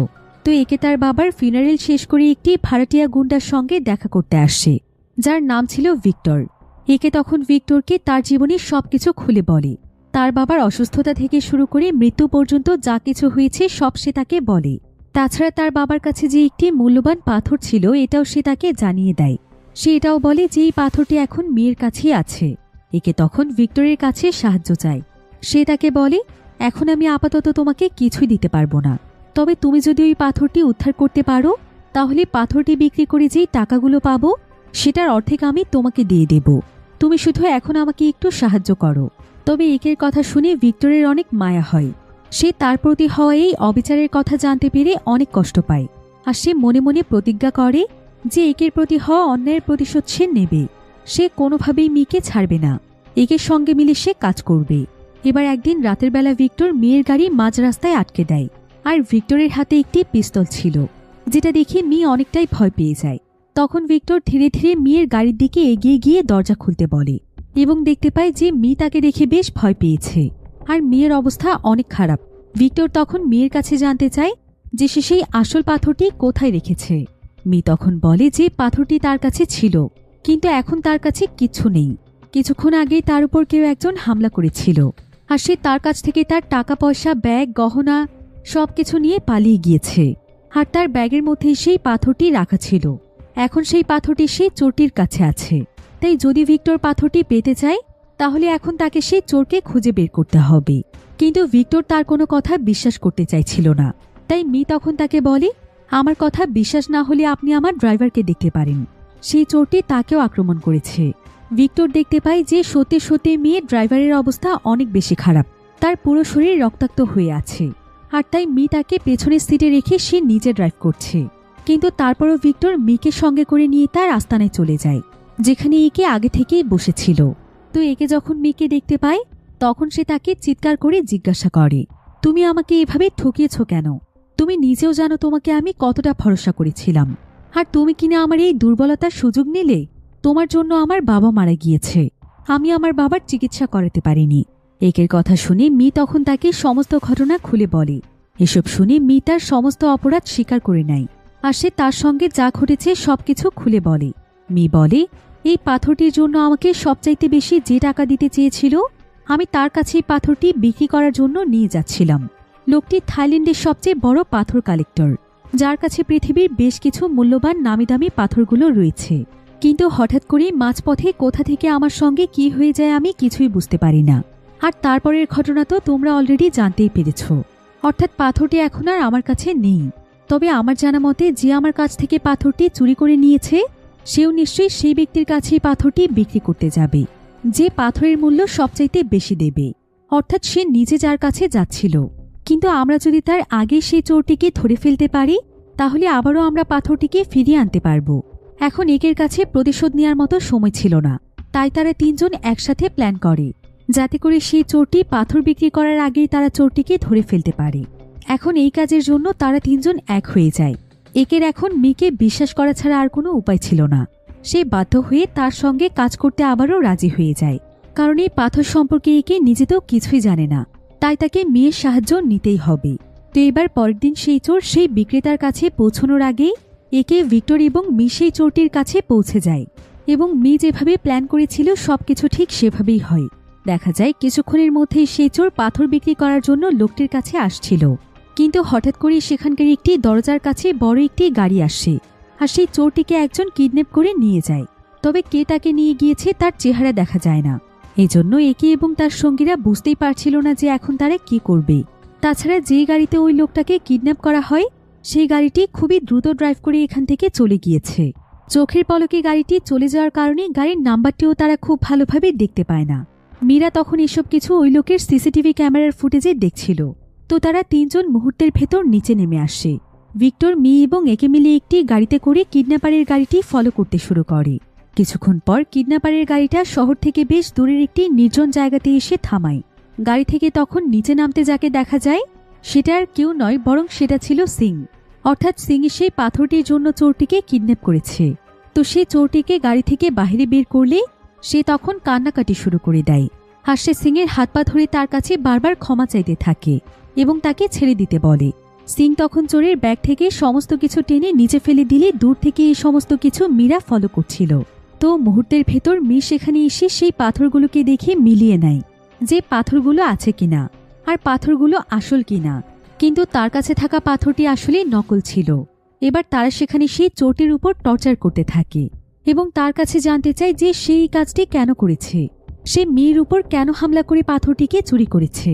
তো একে তার বাবার ফিনারেল শেষ করে একটি ভাড়াটিয়া গুন্ডার সঙ্গে দেখা করতে আসে, যার নাম ছিল ভিক্টর। একে তখন ভিক্টরকে তার জীবনের সবকিছু খুলে বলে। তার বাবার অসুস্থতা থেকে শুরু করে মৃত্যু পর্যন্ত যা কিছু হয়েছে সব সে তাকে বলে। তাছাড়া তার বাবার কাছে যে একটি মূল্যবান পাথর ছিল এটাও সে তাকে জানিয়ে দেয়। সে এটাও বলে যে এই পাথরটি এখন মেয়ের কাছেই আছে। একে তখন ভিক্টরের কাছে সাহায্য চায়। সে তাকে বলে, এখন আমি আপাতত তোমাকে কিছুই দিতে পারবো না, তবে তুমি যদি ওই পাথরটি উদ্ধার করতে পারো, তাহলে পাথরটি বিক্রি করে যেই টাকাগুলো পাবো সেটার অর্ধেক আমি তোমাকে দিয়ে দেব। তুমি শুধু এখন আমাকে একটু সাহায্য করো। তবে একের কথা শুনে ভিক্টরের অনেক মায়া হয়। সে তার প্রতি হওয়া এই অবিচারের কথা জানতে পেরে অনেক কষ্ট পায় আর সে মনে মনে প্রতিজ্ঞা করে যে একের প্রতি হওয়া অন্যায়ের প্রতিশোধ সে নেবে। সে কোনোভাবেই মেয়েকে ছাড়বে না। একের সঙ্গে মিলে সে কাজ করবে। এবার একদিন রাতের বেলা ভিক্টর মেয়ের গাড়ি মাঝ রাস্তায় আটকে দেয় আর ভিক্টরের হাতে একটি পিস্তল ছিল, যেটা দেখে মেয়ে অনেকটাই ভয় পেয়ে যায়। তখন ভিক্টর ধীরে ধীরে মেয়ের গাড়ির দিকে এগিয়ে গিয়ে দরজা খুলতে বলে এবং দেখতে পায় যে মেয়ে তাকে দেখে বেশ ভয় পেয়েছে আর মেয়ের অবস্থা অনেক খারাপ। ভিক্টর তখন মেয়ের কাছে জানতে চায় যে সে সেই আসল পাথরটি কোথায় রেখেছে। মেয়ে তখন বলে যে পাথরটি তার কাছে ছিল, কিন্তু এখন তার কাছে কিচ্ছু নেই। কিছুক্ষণ আগেই তার উপর কেউ একজন হামলা করেছিল আর সে তার কাছ থেকে তার টাকা পয়সা, ব্যাগ, গহনা সবকিছু নিয়ে পালিয়ে গিয়েছে। আর তার ব্যাগের মধ্যেই সেই পাথরটি রাখা ছিল। এখন সেই পাথরটি সেই চোরটির কাছে আছে। তাই যদি ভিক্টর পাথরটি পেতে চায় তাহলে এখন তাকে সেই চোরকে খুঁজে বের করতে হবে। কিন্তু ভিক্টর তার কোনো কথা বিশ্বাস করতে চাইছিল না। তাই মি তখন তাকে বলে, আমার কথা বিশ্বাস না হলে আপনি আমার ড্রাইভারকে দেখতে পারেন, সেই চোরটি তাকেও আক্রমণ করেছে। ভিক্টর দেখতে পায় যে সত্যি সত্যি মেয়ের ড্রাইভারের অবস্থা অনেক বেশি খারাপ, তার পুরো শরীর রক্তাক্ত হয়ে আছে। আর তাই মি তাকে পেছনের সিটে রেখে সে নিজে ড্রাইভ করছে। কিন্তু তারপরও ভিক্টর মিকে সঙ্গে করে নিয়ে তার আস্তানায় চলে যায়, যেখানে একে আগে থেকেই বসেছিল। তো একে যখন মিকে দেখতে পায় তখন সে তাকে চিৎকার করে জিজ্ঞাসা করে, তুমি আমাকে এভাবে ঠকিয়েছ কেন? তুমি নিজেও জানো তোমাকে আমি কতটা ভরসা করেছিলাম, আর তুমি কিনা আমার এই দুর্বলতার সুযোগ নিলে। তোমার জন্য আমার বাবা মারা গিয়েছে, আমি আমার বাবার চিকিৎসা করাতে পারিনি। একের কথা শুনে মি তখন তাকে সমস্ত ঘটনা খুলে বলে। এসব শুনে মি তার সমস্ত অপরাধ স্বীকার করে নেয় আর সে তার সঙ্গে যা ঘটেছে সবকিছু খুলে বলে। মি বলে, এই পাথরটির জন্য আমাকে সবচাইতে বেশি যে টাকা দিতে চেয়েছিল, আমি তার কাছে এই পাথরটি বিক্রি করার জন্য নিয়ে যাচ্ছিলাম। লোকটি থাইল্যান্ডের সবচেয়ে বড় পাথর কালেক্টর, যার কাছে পৃথিবীর বেশ কিছু মূল্যবান নামিদামি পাথরগুলো রয়েছে। কিন্তু হঠাৎ করে মাঝপথে কোথা থেকে আমার সঙ্গে কি হয়ে যায় আমি কিছুই বুঝতে পারি না। আর তারপরের ঘটনা তো তোমরা অলরেডি জানতেই পেরেছ। অর্থাৎ পাথরটি এখন আর আমার কাছে নেই। তবে আমার জানা মতে যে আমার কাছ থেকে পাথরটি চুরি করে নিয়েছে সেও নিশ্চয়ই সেই ব্যক্তির কাছে পাথরটি বিক্রি করতে যাবে, যে পাথরের মূল্য সবচাইতে বেশি দেবে। অর্থাৎ সে নিজে যার কাছে যাচ্ছিল। কিন্তু আমরা যদি তার আগে সেই চোরটিকে ধরে ফেলতে পারি তাহলে আবারও আমরা পাথরটিকে ফিরিয়ে আনতে পারব। এখন একের কাছে প্রতিশোধ নেওয়ার মতো সময় ছিল না, তাই তারা তিনজন একসাথে প্ল্যান করে যাতে করে সেই চোরটি পাথর বিক্রি করার আগেই তারা চোরটিকে ধরে ফেলতে পারে। এখন এই কাজের জন্য তারা তিনজন এক হয়ে যায়। একের এখন মিকে বিশ্বাস করা ছাড়া আর কোনো উপায় ছিল না। সে বাধ্য হয়ে তার সঙ্গে কাজ করতে আবারও রাজি হয়ে যায়, কারণ এই পাথর সম্পর্কে একে নিজে তো কিছুই জানে না। তাই তাকে মেয়ের সাহায্য নিতেই হবে। তো এবার পরের দিন সেই চোর সেই বিক্রেতার কাছে পৌঁছানোর আগেই একে ভিক্টর এবং মি সেই চোরটির কাছে পৌঁছে যায় এবং মি যেভাবে প্ল্যান করেছিল সবকিছু ঠিক সেভাবেই হয়। দেখা যায় কিছুক্ষণের মধ্যেই সেই চোর পাথর বিক্রি করার জন্য লোকটির কাছে আসছিল। কিন্তু হঠাৎ করে সেখানকার একটি দরজার কাছে বড় একটি গাড়ি আসে আর সেই চোরটিকে একজন কিডন্যাপ করে নিয়ে যায়। তবে কে তাকে নিয়ে গিয়েছে তার চেহারা দেখা যায় না। এজন্য একে এবং তার সঙ্গীরা বুঝতেই পারছিল না যে এখন তারা কি করবে। তাছাড়া যে গাড়িতে ওই লোকটাকে কিডন্যাপ করা হয় সেই গাড়িটি খুবই দ্রুত ড্রাইভ করে এখান থেকে চলে গিয়েছে। চোখের পলকে গাড়িটি চলে যাওয়ার কারণে গাড়ির নাম্বারটিও তারা খুব ভালোভাবে দেখতে পায় না। মীরা তখন এসব কিছু ওই লোকের সিসিটিভি ক্যামেরার ফুটেজে দেখছিল। তো তারা তিনজন মুহূর্তের ভেতর নিচে নেমে আসে। ভিক্টর, মি এবং একে মিলে একটি গাড়িতে করে কিডন্যাপারের গাড়িটি ফলো করতে শুরু করে। কিছুক্ষণ পর কিডন্যাপারের গাড়িটা শহর থেকে বেশ দূরের একটি নির্জন জায়গাতে এসে থামায়। গাড়ি থেকে তখন নিচে নামতে যাকে দেখা যায় সেটা আর কেউ নয়, বরং সেটা ছিল সিং। অর্থাৎ সিং সেই পাথরটির জন্য চোরটিকে কিডন্যাপ করেছে। তো সে চোরটিকে গাড়ি থেকে বাইরে বের করলে সে তখন কান্নাকাটি শুরু করে দেয়। আর সে সিংয়ের হাত পা ধরে তার কাছে বারবার ক্ষমা চাইতে থাকে এবং তাকে ছেড়ে দিতে বলে। সিং তখন চোরের ব্যাগ থেকে সমস্ত কিছু টেনে নিচে ফেলে দিলে দূর থেকে এই সমস্ত কিছু মীরা ফলো করছিল। তো মুহূর্তের ভেতর মি সেখানে এসে সেই পাথরগুলোকে দেখে মিলিয়ে নেয় যে পাথরগুলো আছে কিনা আর পাথরগুলো আসল কিনা। কিন্তু তার কাছে থাকা পাথরটি আসলে নকল ছিল। এবার তারা সেখানে সেই চোরটির উপর টর্চার করতে থাকে এবং তার কাছে জানতে চায় যে সেই কাজটি কেন করেছে, সে মেয়ের উপর কেন হামলা করে পাথরটিকে চুরি করেছে।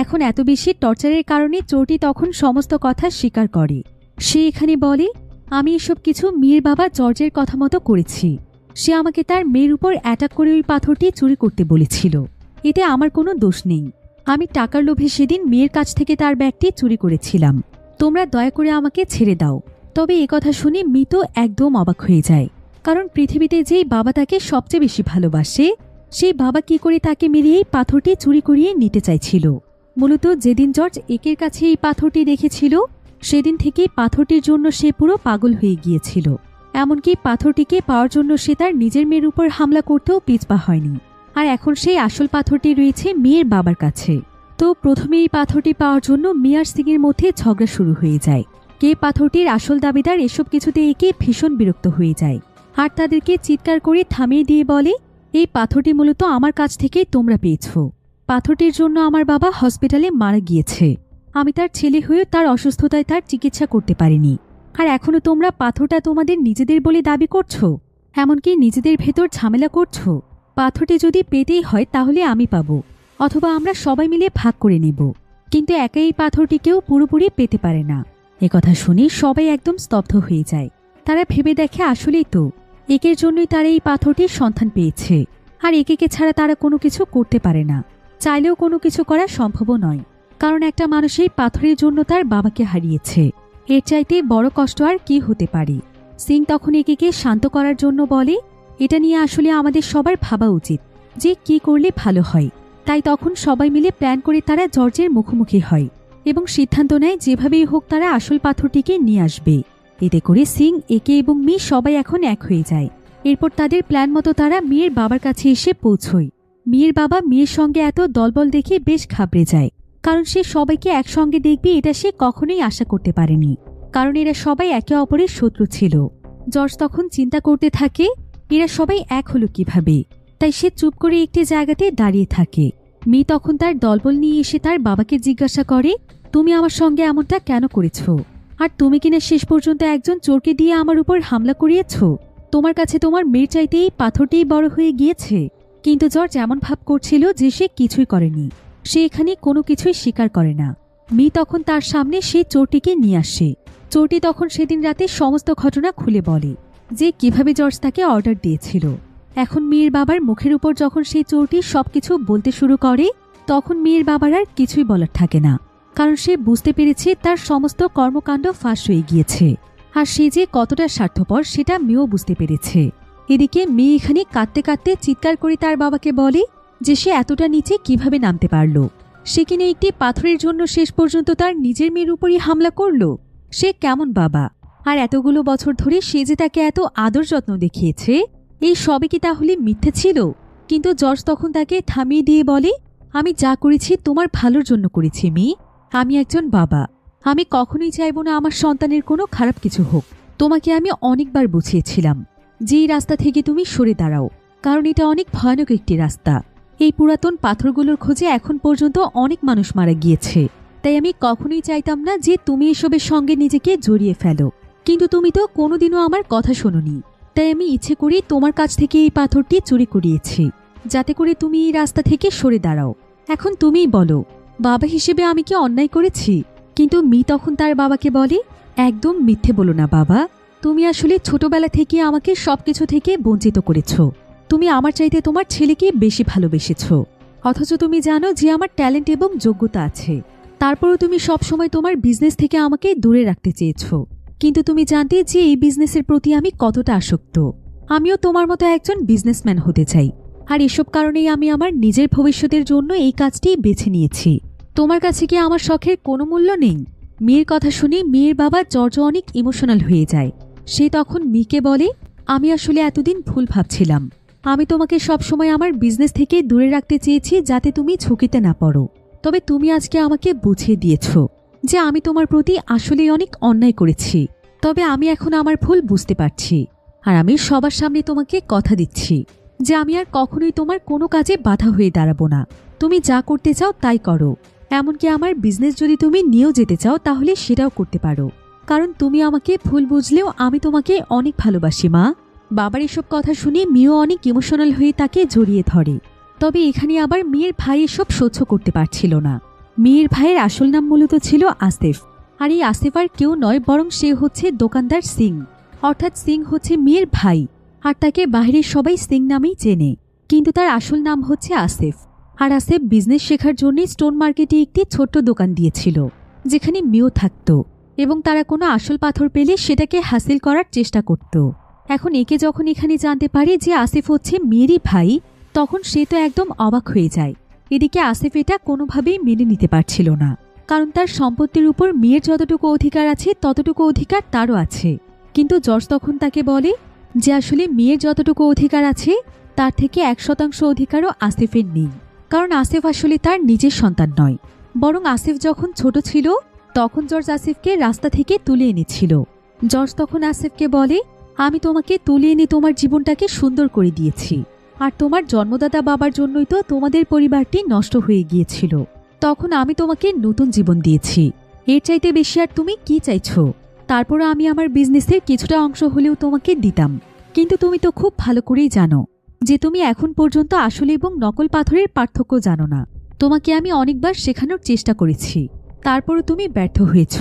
এখন এত বেশি টর্চারের কারণে চোরটি তখন সমস্ত কথা স্বীকার করে। সে এখানে বলে, আমি এসব কিছু মেয়ের বাবা জর্জের কথা মতো করেছি। সে আমাকে তার মেয়ের উপর অ্যাটাক করে ওই পাথরটি চুরি করতে বলেছিল। এতে আমার কোনো দোষ নেই। আমি টাকার লোভে সেদিন মেয়ের কাছ থেকে তার ব্যাগটি চুরি করেছিলাম। তোমরা দয়া করে আমাকে ছেড়ে দাও। তবে একথা শুনে মিত একদম অবাক হয়ে যায়, কারণ পৃথিবীতে যেই বাবা তাকে সবচেয়ে বেশি ভালোবাসে সেই বাবা কি করে তাকে মেরে এই পাথরটি চুরি করিয়ে নিতে চাইছিল। মূলত যেদিন জর্জ একের কাছে এই পাথরটি দেখেছিল সেদিন থেকেই পাথরটির জন্য সে পুরো পাগল হয়ে গিয়েছিল। এমনকি পাথরটিকে পাওয়ার জন্য সে তার নিজের মেয়ের উপর হামলা করতেও পিছপা হয়নি। আর এখন সেই আসল পাথরটি রয়েছে মেয়ের বাবার কাছে। তো প্রথমে এই পাথরটি পাওয়ার জন্য মি আর সিং এর মধ্যে ঝগড়া শুরু হয়ে যায়। কে পাথরটির আসল দাবিদার এসব কিছুতে একে ভীষণ বিরক্ত হয়ে যায় আর তাদেরকে চিৎকার করে থামিয়ে দিয়ে বলে, এই পাথরটি মূলত আমার কাছ থেকে তোমরা পেয়েছ। পাথরটির জন্য আমার বাবা হসপিটালে মারা গিয়েছে। আমি তার ছেলে হয়েও তার অসুস্থতায় তার চিকিৎসা করতে পারিনি। আর এখনো তোমরা পাথরটা তোমাদের নিজেদের বলে দাবি করছো, এমনকি নিজেদের ভেতর ঝামেলা করছো। পাথরটি যদি পেতেই হয় তাহলে আমি পাবো, অথবা আমরা সবাই মিলে ভাগ করে নেব, কিন্তু একা এই পাথরটিকেও পুরোপুরি পেতে পারে না। একথা শুনে সবাই একদম স্তব্ধ হয়ে যায়। তারা ভেবে দেখে আসলেই তো একের জন্যই তারা এই পাথরটির সন্ধান পেয়েছে। আর একে ছাড়া তারা কোনো কিছু করতে পারে না, চাইলেও কোনো কিছু করা সম্ভবও নয়, কারণ একটা মানুষ এই পাথরের জন্য তার বাবাকে হারিয়েছে। এর চাইতে বড় কষ্ট আর কি হতে পারে। সিং তখন একে শান্ত করার জন্য বলে, এটা নিয়ে আসলে আমাদের সবার ভাবা উচিত যে কি করলে ভালো হয়। তাই তখন সবাই মিলে প্ল্যান করে তারা জর্জের মুখোমুখি হয় এবং সিদ্ধান্ত নেয় যেভাবেই হোক তারা আসল পাথরটিকে নিয়ে আসবে। এতে করে সিং, একে এবং মি সবাই এখন এক হয়ে যায়। এরপর তাদের প্ল্যান মতো তারা মেয়ের বাবার কাছে এসে পৌঁছয়। মেয়ের বাবা মেয়ের সঙ্গে এত দলবল দেখে বেশ ঘাবড়ে যায়, কারণ সে সবাইকে একসঙ্গে দেখবে এটা সে কখনোই আশা করতে পারেনি, কারণ এরা সবাই একে অপরের শত্রু ছিল। জর্জ তখন চিন্তা করতে থাকে এরা সবাই এক হলো কিভাবে। তাই সে চুপ করে একটি জায়গাতে দাঁড়িয়ে থাকে। মি তখন তার দলবল নিয়ে এসে তার বাবাকে জিজ্ঞাসা করে, তুমি আমার সঙ্গে এমনটা কেন করেছ? আর তুমি কিনা শেষ পর্যন্ত একজন চোরকে দিয়ে আমার উপর হামলা করিয়েছ? তোমার কাছে তোমার মেয়ের চাইতে এই পাথরটিই বড় হয়ে গিয়েছে। কিন্তু জর্জ এমন ভাব করছিল যে সে কিছুই করেনি, সে এখানে কোনো কিছুই স্বীকার করে না। মি তখন তার সামনে সেই চোরটিকে নিয়ে আসে। চোরটি তখন সেদিন রাতে সমস্ত ঘটনা খুলে বলে যে কিভাবে জর্জ তাকে অর্ডার দিয়েছিল। এখন মেয়ের বাবার মুখের উপর যখন সেই চোরটি সবকিছু বলতে শুরু করে, তখন মেয়ের বাবার আর কিছুই বলার থাকে না, কারণ সে বুঝতে পেরেছে তার সমস্ত কর্মকাণ্ড ফাঁস হয়ে গিয়েছে। আর সে যে কতটা স্বার্থপর সেটা মেয়েও বুঝতে পেরেছে। এদিকে মেয়ে এখানে কাঁদতে কাঁদতে চিৎকার করে তার বাবাকে বলে যে সে এতটা নিচে কিভাবে নামতে পারল। সে কিনা একটি পাথরের জন্য শেষ পর্যন্ত তার নিজের মেয়ের উপরই হামলা করল। সে কেমন বাবা? আর এতগুলো বছর ধরে সে যে তাকে এত আদর যত্ন দেখিয়েছে, এই সবে কি তাহলে মিথ্যে ছিল? কিন্তু জর্জ তখন তাকে থামিয়ে দিয়ে বলে, আমি যা করেছি তোমার ভালোর জন্য করেছি মি। আমি একজন বাবা, আমি কখনোই চাইব না আমার সন্তানের কোনো খারাপ কিছু হোক। তোমাকে আমি অনেকবার বুঝিয়েছিলাম যে এই রাস্তা থেকে তুমি সরে দাঁড়াও, কারণ এটা অনেক ভয়ানক একটি রাস্তা। এই পুরাতন পাথরগুলোর খোঁজে এখন পর্যন্ত অনেক মানুষ মারা গিয়েছে। তাই আমি কখনোই চাইতাম না যে তুমি এসবের সঙ্গে নিজেকে জড়িয়ে ফেলো। কিন্তু তুমি তো কোনোদিনও আমার কথা শোনোনি। তাই আমি ইচ্ছে করেই তোমার কাছ থেকে এই পাথরটি চুরি করিয়েছি, যাতে করে তুমি এই রাস্তা থেকে সরে দাঁড়াও। এখন তুমিই বলো, বাবা হিসেবে আমি কি অন্যায় করেছি? কিন্তু মি তখন তার বাবাকে বলে, একদম মিথ্যে বলো না বাবা। তুমি আসলে ছোটবেলা থেকে আমাকে সবকিছু থেকে বঞ্চিত করেছ। তুমি আমার চাইতে তোমার ছেলেকে বেশি ভালোবেসেছ, অথচ তুমি জানো যে আমার ট্যালেন্ট এবং যোগ্যতা আছে। তারপরও তুমি সবসময় তোমার বিজনেস থেকে আমাকে দূরে রাখতে চেয়েছ। কিন্তু তুমি জানতে যে এই বিজনেসের প্রতি আমি কতটা আসক্ত। আমিও তোমার মতো একজন বিজনেসম্যান হতে চাই, আর এসব কারণেই আমি আমার নিজের ভবিষ্যতের জন্য এই কাজটি বেছে নিয়েছি। তোমার কাছে কি আমার শখের কোনো মূল্য নেই? মেয়ের কথা শুনে মেয়ের বাবা জর্জ অনেক ইমোশনাল হয়ে যায়। সে তখন মিকে বলে, আমি আসলে এতদিন ভুল ভাবছিলাম। আমি তোমাকে সবসময় আমার বিজনেস থেকে দূরে রাখতে চেয়েছি যাতে তুমি ঝুঁকিতে না পড়ো। তবে তুমি আজকে আমাকে বুঝিয়ে দিয়েছ যে আমি তোমার প্রতি আসলেই অনেক অন্যায় করেছি। তবে আমি এখন আমার ভুল বুঝতে পারছি, আর আমি সবার সামনে তোমাকে কথা দিচ্ছি যে আমি আর কখনোই তোমার কোনো কাজে বাধা হয়ে দাঁড়াবো না। তুমি যা করতে চাও তাই করো। এমনকি আমার বিজনেস যদি তুমি নিয়েও যেতে চাও তাহলে সেটাও করতে পারো, কারণ তুমি আমাকে ভুল বুঝলেও আমি তোমাকে অনেক ভালোবাসি মা। বাবার এসব কথা শুনে মেয়েও অনেক ইমোশনাল হয়ে তাকে জড়িয়ে ধরে। তবে এখানে আবার মেয়ের ভাই এসব সহ্য করতে পারছিল না। মেয়ের ভাইয়ের আসল নাম মূলত ছিল আসিফ, আর এই আসিফ আর কেউ নয় বরং সে হচ্ছে দোকানদার সিং। অর্থাৎ সিং হচ্ছে মেয়ের ভাই, আর তাকে বাইরের সবাই সিং নামেই চেনে, কিন্তু তার আসল নাম হচ্ছে আসিফ। আর আসিফ বিজনেস শেখার জন্য স্টোন মার্কেটে একটি ছোট্ট দোকান দিয়েছিল, যেখানে মেয়েও থাকত, এবং তারা কোনো আসল পাথর পেলে সেটাকে হাসিল করার চেষ্টা করত। এখন একে যখন এখানে জানতে পারে যে আসিফ হচ্ছে মেয়েরই ভাই, তখন সে তো একদম অবাক হয়ে যায়। এদিকে আসিফ এটা কোনোভাবেই মেনে নিতে পারছিল না, কারণ তার সম্পত্তির উপর মেয়ের যতটুকু অধিকার আছে ততটুকু অধিকার তারও আছে, কিন্তু জর্জ তখন তাকে বলে যে আসলে মেয়ের যতটুকু অধিকার আছে তার থেকে 1% অধিকারও আসিফের নেই, কারণ আসিফ আসলে তার নিজের সন্তান নয়। বরং আসিফ যখন ছোট ছিল তখন জর্জ আসিফকে রাস্তা থেকে তুলে এনেছিল। জর্জ তখন আসিফকে বলে, আমি তোমাকে তুলে এনে তোমার জীবনটাকে সুন্দর করে দিয়েছি, আর তোমার জন্মদাতা বাবার জন্যই তো তোমাদের পরিবারটি নষ্ট হয়ে গিয়েছিল। তখন আমি তোমাকে নতুন জীবন দিয়েছি, এর চাইতে বেশি আর তুমি কি চাইছো? তারপর আমি আমার বিজনেসের কিছুটা অংশ হলেও তোমাকে দিতাম, কিন্তু তুমি তো খুব ভালো করেই জানো যে তুমি এখন পর্যন্ত আসল এবং নকল পাথরের পার্থক্য জানো না। তোমাকে আমি অনেকবার শেখানোর চেষ্টা করেছি, তারপরও তুমি ব্যর্থ হয়েছ।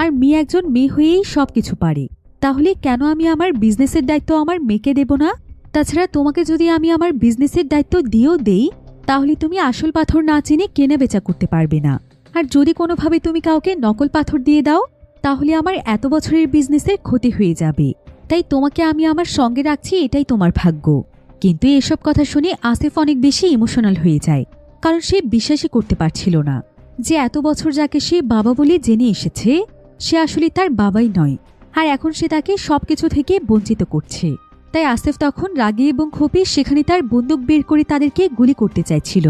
আর মেয়ে একজন মেয়ে হয়েই সবকিছু পারে, তাহলে কেন আমি আমার বিজনেসের দায়িত্ব আমার মেয়েকে দেব না? তাছাড়া তোমাকে যদি আমি আমার বিজনেসের দায়িত্ব দিয়েও দেই, তাহলে তুমি আসল পাথর না চিনে কেনা বেচা করতে পারবে না। আর যদি কোনোভাবে তুমি কাউকে নকল পাথর দিয়ে দাও, তাহলে আমার এত বছরের বিজনেসের ক্ষতি হয়ে যাবে। তাই তোমাকে আমি আমার সঙ্গে রাখছি, এটাই তোমার ভাগ্য। কিন্তু এসব কথা শুনে আসিফ অনেক বেশি ইমোশনাল হয়ে যায়, কারণ সে বিশ্বাসই করতে পারছিল না যে এত বছর যাকে সে বাবা বলে জেনে এসেছে সে আসলে তার বাবাই নয়, আর এখন সে তাকে সবকিছু থেকে বঞ্চিত করছে। তাই আসিফ তখন রাগে এবং ক্ষোভে সেখানে তার বন্দুক বের করে তাদেরকে গুলি করতে চাইছিল।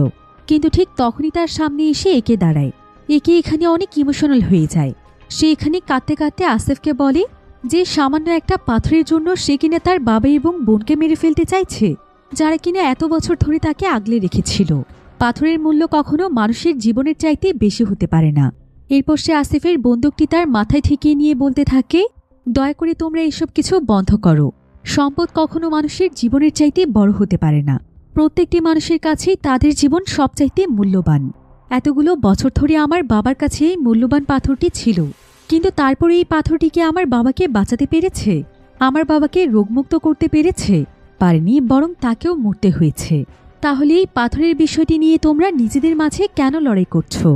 কিন্তু ঠিক তখনই তার সামনে এসে একে দাঁড়ায়। একে এখানে অনেক ইমোশনাল হয়ে যায়। সে এখানে কাঁদতে কাঁদতে আসিফকে বলে যে সামান্য একটা পাথরের জন্য সে কিনা তার বাবা এবং বোনকে মেরে ফেলতে চাইছে, যারা কিনা এত বছর ধরে তাকে আগলে রেখেছিল। পাথরের মূল্য কখনো মানুষের জীবনের চাইতে বেশি হতে পারে না। এরপর সে আসিফের বন্দুকটি তার মাথায় ঠেকিয়ে নিয়ে বলতে থাকে, দয়া করে তোমরা এসব কিছু বন্ধ করো। সম্পদ কখনো মানুষের জীবনের চাইতে বড় হতে পারে না। প্রত্যেকটি মানুষের কাছেই তাদের জীবন সবচাইতে মূল্যবান। এতগুলো বছর ধরে আমার বাবার কাছে এই মূল্যবান পাথরটি ছিল, কিন্তু তারপরে এই পাথরটিকে আমার বাবাকে বাঁচাতে পেরেছে? আমার বাবাকে রোগমুক্ত করতে পেরেছে? পারেনি, বরং তাকেও মরতে হয়েছে। তাহলে এই পাথরের বিষয়টি নিয়ে তোমরা নিজেদের মাঝে কেন লড়াই করছো?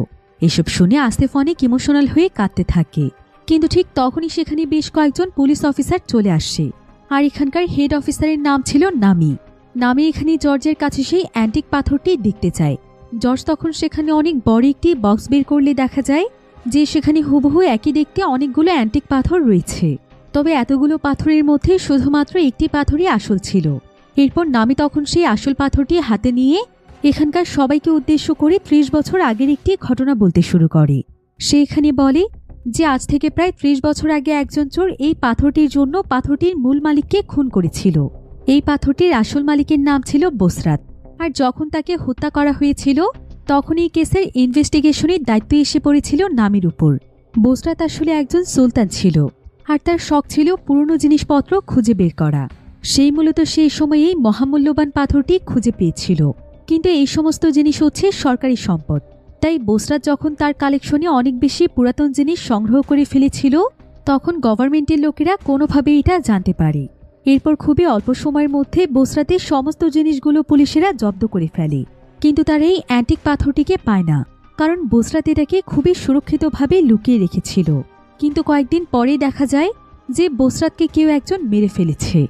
এসব শুনে আসিফ অনেক ইমোশনাল হয়ে কাঁদতে থাকে। কিন্তু ঠিক তখনই সেখানে বেশ কয়েকজন পুলিশ অফিসার চলে আসে, আর এখানকার হেড অফিসারের নাম ছিল নামি। নামি এখানে জর্জের কাছে সেই অ্যান্টিক পাথরটি দেখতে চায়। জর্জ তখন সেখানে অনেক বড় একটি বক্স বের করলে দেখা যায় যে সেখানে হুবহু একই দেখতে অনেকগুলো অ্যান্টিক পাথর রয়েছে। তবে এতগুলো পাথরের মধ্যে শুধুমাত্র একটি পাথরই আসল ছিল। এরপর নামি তখন সেই আসল পাথরটি হাতে নিয়ে এখানকার সবাইকে উদ্দেশ্য করে ৩০ বছর আগের একটি ঘটনা বলতে শুরু করে। সে এখানে বলে যে আজ থেকে প্রায় ৩০ বছর আগে একজন চোর এই পাথরটির জন্য পাথরটির মূল মালিককে খুন করেছিল। এই পাথরটির আসল মালিকের নাম ছিল বসরাত। আর যখন তাকে হত্যা করা হয়েছিল তখন এই কেসের ইনভেস্টিগেশনের দায়িত্ব এসে পড়েছিল নামির উপর। বসরাত আসলে একজন সুলতান ছিল, আর তার শখ ছিল পুরনো জিনিসপত্র খুঁজে বের করা। সেই মূলত সেই সময়ে এই মহামূল্যবান পাথরটি খুঁজে পেয়েছিল। কিন্তু এই সমস্ত জিনিস হচ্ছে সরকারি সম্পদ। তাই বসরাত যখন তার কালেকশনে অনেক বেশি পুরাতন জিনিস সংগ্রহ করে ফেলেছিল, তখন গভর্নমেন্টের লোকেরা কোনোভাবে এটা জানতে পারে। এরপর খুবই অল্প সময়ের মধ্যে বসরাতের সমস্ত জিনিসগুলো পুলিশেরা জব্দ করে ফেলে। কিন্তু তারা এই অ্যান্টিক পাথরটিকে পায় না, কারণ বসরাত এটাকে খুবই সুরক্ষিতভাবে লুকিয়ে রেখেছিল। কিন্তু কয়েকদিন পরেই দেখা যায় যে বসরাতকে কেউ একজন মেরে ফেলেছে,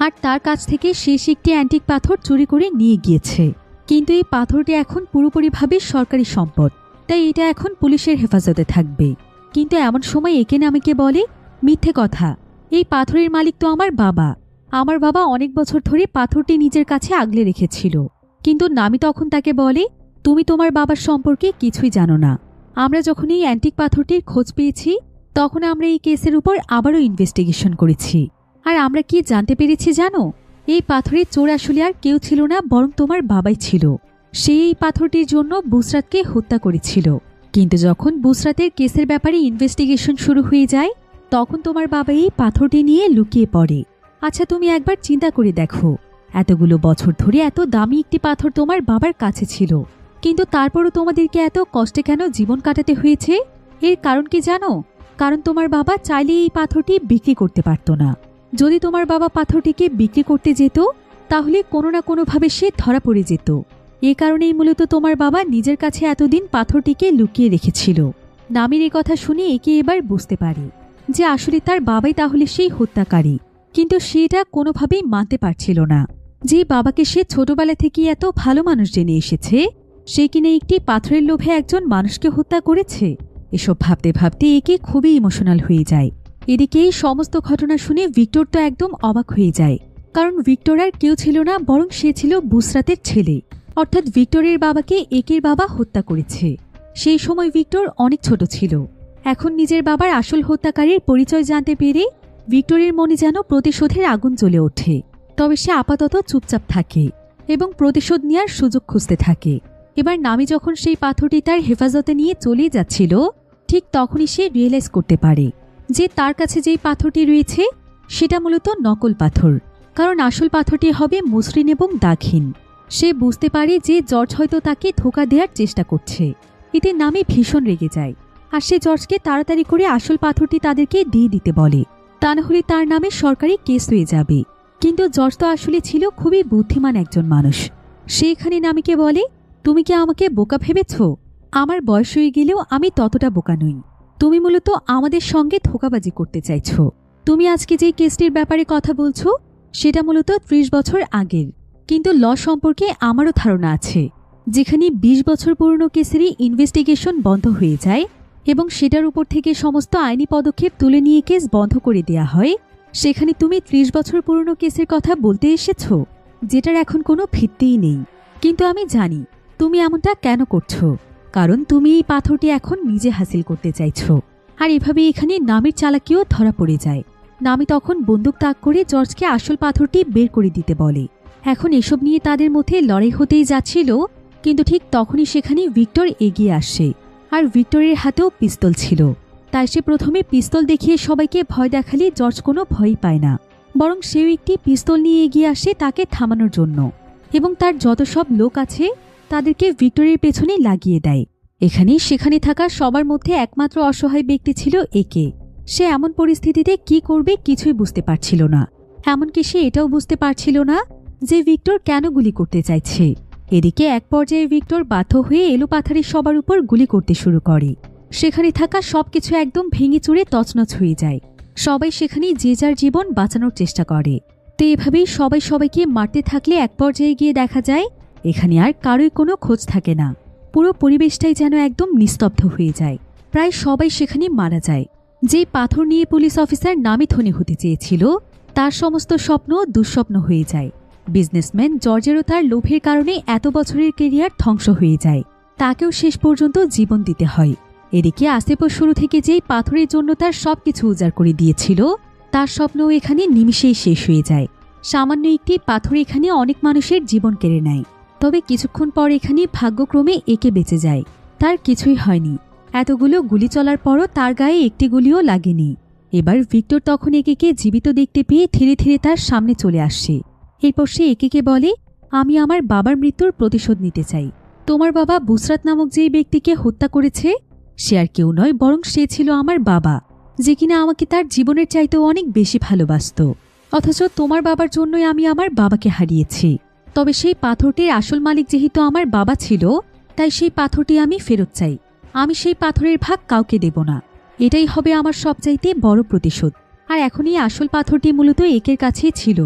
আর তার কাছ থেকে শেষ একটি অ্যান্টিক পাথর চুরি করে নিয়ে গিয়েছে। কিন্তু এই পাথরটি এখন পুরোপুরিভাবে সরকারি সম্পদ, তাই এটা এখন পুলিশের হেফাজতে থাকবে। কিন্তু এমন সময় একে নামিকে বলে, মিথ্যে কথা, এই পাথরের মালিক তো আমার বাবা। আমার বাবা অনেক বছর ধরে পাথরটি নিজের কাছে আগলে রেখেছিল। কিন্তু নামি তখন তাকে বলে, তুমি তোমার বাবার সম্পর্কে কিছুই জানো না। আমরা যখন এই অ্যান্টিক পাথরটির খোঁজ পেয়েছি তখন আমরা এই কেসের উপর আবারও ইনভেস্টিগেশন করেছি। আর আমরা কি জানতে পেরেছি জানো? এই পাথরের চোর আসলে আর কেউ ছিল না, বরং তোমার বাবাই ছিল। সে এই পাথরটির জন্য বুসরাতকে হত্যা করেছিল। কিন্তু যখন বুসরাতের কেসের ব্যাপারে ইনভেস্টিগেশন শুরু হয়ে যায় তখন তোমার বাবা এই পাথরটি নিয়ে লুকিয়ে পড়ে। আচ্ছা, তুমি একবার চিন্তা করে দেখো, এতগুলো বছর ধরে এত দামি একটি পাথর তোমার বাবার কাছে ছিল, কিন্তু তারপরও তোমাদেরকে এত কষ্টে কেন জীবন কাটাতে হয়েছে? এর কারণ কি জানো? কারণ তোমার বাবা চাইলে এই পাথরটি বিক্রি করতে পারত না। যদি তোমার বাবা পাথরটিকে বিক্রি করতে যেত তাহলে কোনো না কোনোভাবে সে ধরা পড়ে যেত। এ কারণেই মূলত তোমার বাবা নিজের কাছে এতদিন পাথরটিকে লুকিয়ে রেখেছিল। নামির এই কথা শুনে একে এবার বুঝতে পারে যে আসলে তার বাবাই তাহলে সেই হত্যাকারী। কিন্তু সেটা কোনোভাবেই মানতে পারছিল না যে বাবাকে সে ছোটবেলা থেকে এত ভালো মানুষ জেনে এসেছে, সে কিনা একটি পাথরের লোভে একজন মানুষকে হত্যা করেছে। এসব ভাবতে ভাবতে একে খুবই ইমোশনাল হয়ে যায়। এদিকে এই সমস্ত ঘটনা শুনে ভিক্টর তো একদম অবাক হয়ে যায়, কারণ ভিক্টর আর কেউ ছিল না, বরং সে ছিল বুসরাতের ছেলে, অর্থাৎ ভিক্টরের বাবাকে একের বাবা হত্যা করেছে। সেই সময় ভিক্টর অনেক ছোট ছিল। এখন নিজের বাবার আসল হত্যাকারীর পরিচয় জানতে পেরে ভিক্টরের মনে যেন প্রতিশোধের আগুন জ্বলে ওঠে। তবে সে আপাতত চুপচাপ থাকে এবং প্রতিশোধ নেওয়ার সুযোগ খুঁজতে থাকে। এবার নামি যখন সেই পাথরটি তার হেফাজতে নিয়ে চলে যাচ্ছিল, ঠিক তখনই সে রিয়েলাইজ করতে পারে যে তার কাছে যেই পাথরটি রয়েছে সেটা মূলত নকল পাথর, কারণ আসল পাথরটি হবে মসৃণ এবং দাগহীন। সে বুঝতে পারে যে জর্জ হয়তো তাকে ধোঁকা দেওয়ার চেষ্টা করছে। এতে নামি ভীষণ রেগে যায়, আর সে জর্জকে তাড়াতাড়ি করে আসল পাথরটি তাদেরকে দিয়ে দিতে বলে, তা না হলে তার নামে সরকারি কেস হয়ে যাবে। কিন্তু জর্জ তো আসলে ছিল খুবই বুদ্ধিমান একজন মানুষ। সে এখানে নামিকে বলে, তুমি কি আমাকে বোকা ভেবেছ? আমার বয়স হয়ে গেলেও আমি ততটা বোকা নই। তুমি মূলত আমাদের সঙ্গে ধোঁকাবাজি করতে চাইছ। তুমি আজকে যেই কেসটির ব্যাপারে কথা বলছো সেটা মূলত ৩০ বছর আগের, কিন্তু ল সম্পর্কে আমারও ধারণা আছে। যেখানে ২০ বছর পুরনো কেসেরই ইনভেস্টিগেশন বন্ধ হয়ে যায় এবং সেটার উপর থেকে সমস্ত আইনি পদক্ষেপ তুলে নিয়ে কেস বন্ধ করে দেয়া হয়, সেখানে তুমি ৩০ বছর পুরনো কেসের কথা বলতে এসেছ, যেটার এখন কোনো ভিত্তিই নেই। কিন্তু আমি জানি তুমি এমনটা কেন করছো, কারণ তুমি এই পাথরটি এখন নিজে হাসিল করতে চাইছো। আর এভাবে এখানে নামের চালাকিও ধরা পড়ে যায়। নামি তখন বন্দুক তাক করে জর্জকে আসল পাথরটি বের করে দিতে বলে। এখন এসব নিয়ে তাদের মধ্যে লড়াই হতেই যাচ্ছিল, কিন্তু ঠিক তখনই সেখানে ভিক্টর এগিয়ে আসে। আর ভিক্টরের হাতেও পিস্তল ছিল, তাই সে প্রথমে পিস্তল দেখিয়ে সবাইকে ভয় দেখালে জর্জ কোনো ভয়ই পায় না, বরং সেও একটি পিস্তল নিয়ে এগিয়ে আসে তাকে থামানোর জন্য, এবং তার যত সব লোক আছে তাদেরকে ভিক্টরের পেছনে লাগিয়ে দেয়। এখানে সেখানে থাকা সবার মধ্যে একমাত্র অসহায় ব্যক্তি ছিল একে। সে এমন পরিস্থিতিতে কি করবে কিছুই বুঝতে পারছিল না। এমনকি সে এটাও বুঝতে পারছিল না যে ভিক্টর কেন গুলি করতে চাইছে। এদিকে এক পর্যায়ে ভিক্টর বাধ্য হয়ে এলোপাথারি সবার উপর গুলি করতে শুরু করে। সেখানে থাকা সবকিছু একদম ভেঙে চুরে তছনছ হয়ে যায়। সবাই সেখানে যে যার জীবন বাঁচানোর চেষ্টা করে। তো এভাবেই সবাই সবাইকে মারতে থাকলে এক পর্যায়ে গিয়ে দেখা যায় এখানে আর কারোই কোনো খোঁজ থাকে না। পুরো পরিবেশটাই যেন একদম নিস্তব্ধ হয়ে যায়। প্রায় সবাই সেখানে মারা যায়। যে পাথর নিয়ে পুলিশ অফিসার নামে ধনী হতে চেয়েছিল তার সমস্ত স্বপ্ন দুঃস্বপ্ন হয়ে যায়। বিজনেসম্যান জর্জেরও তার লোভের কারণে এত বছরের কেরিয়ার ধ্বংস হয়ে যায়। তাকেও শেষ পর্যন্ত জীবন দিতে হয়। এদিকে আসিফও শুরু থেকে যেই পাথরের জন্য তার সবকিছু উজাড় করে দিয়েছিল তার স্বপ্নও এখানে নিমিষেই শেষ হয়ে যায়। সামান্য একটি পাথর এখানে অনেক মানুষের জীবন কেড়ে নেয়। তবে কিছুক্ষণ পর এখানে ভাগ্যক্রমে একে বেঁচে যায়। তার কিছুই হয়নি। এতগুলো গুলি চলার পরও তার গায়ে একটি গুলিও লাগেনি। এবার ভিক্টর তখন একেকে জীবিত দেখতে পেয়ে ধীরে ধীরে তার সামনে চলে আসছে। এরপর সে একেকে বলে, আমি আমার বাবার মৃত্যুর প্রতিশোধ নিতে চাই। তোমার বাবা বুসরাত নামক যেই ব্যক্তিকে হত্যা করেছে সে আর কেউ নয়, বরং সে ছিল আমার বাবা, যে কিনা আমাকে তার জীবনের চাইতেও অনেক বেশি ভালোবাসত। অথচ তোমার বাবার জন্যই আমি আমার বাবাকে হারিয়েছি। তবে সেই পাথরটির আসল মালিক যেহেতু আমার বাবা ছিল, তাই সেই পাথরটি আমি ফেরত চাই। আমি সেই পাথরের ভাগ কাউকে দেব না। এটাই হবে আমার সবচাইতে বড় প্রতিশোধ। আর এখন এই আসল পাথরটি মূলত একের কাছেই ছিল।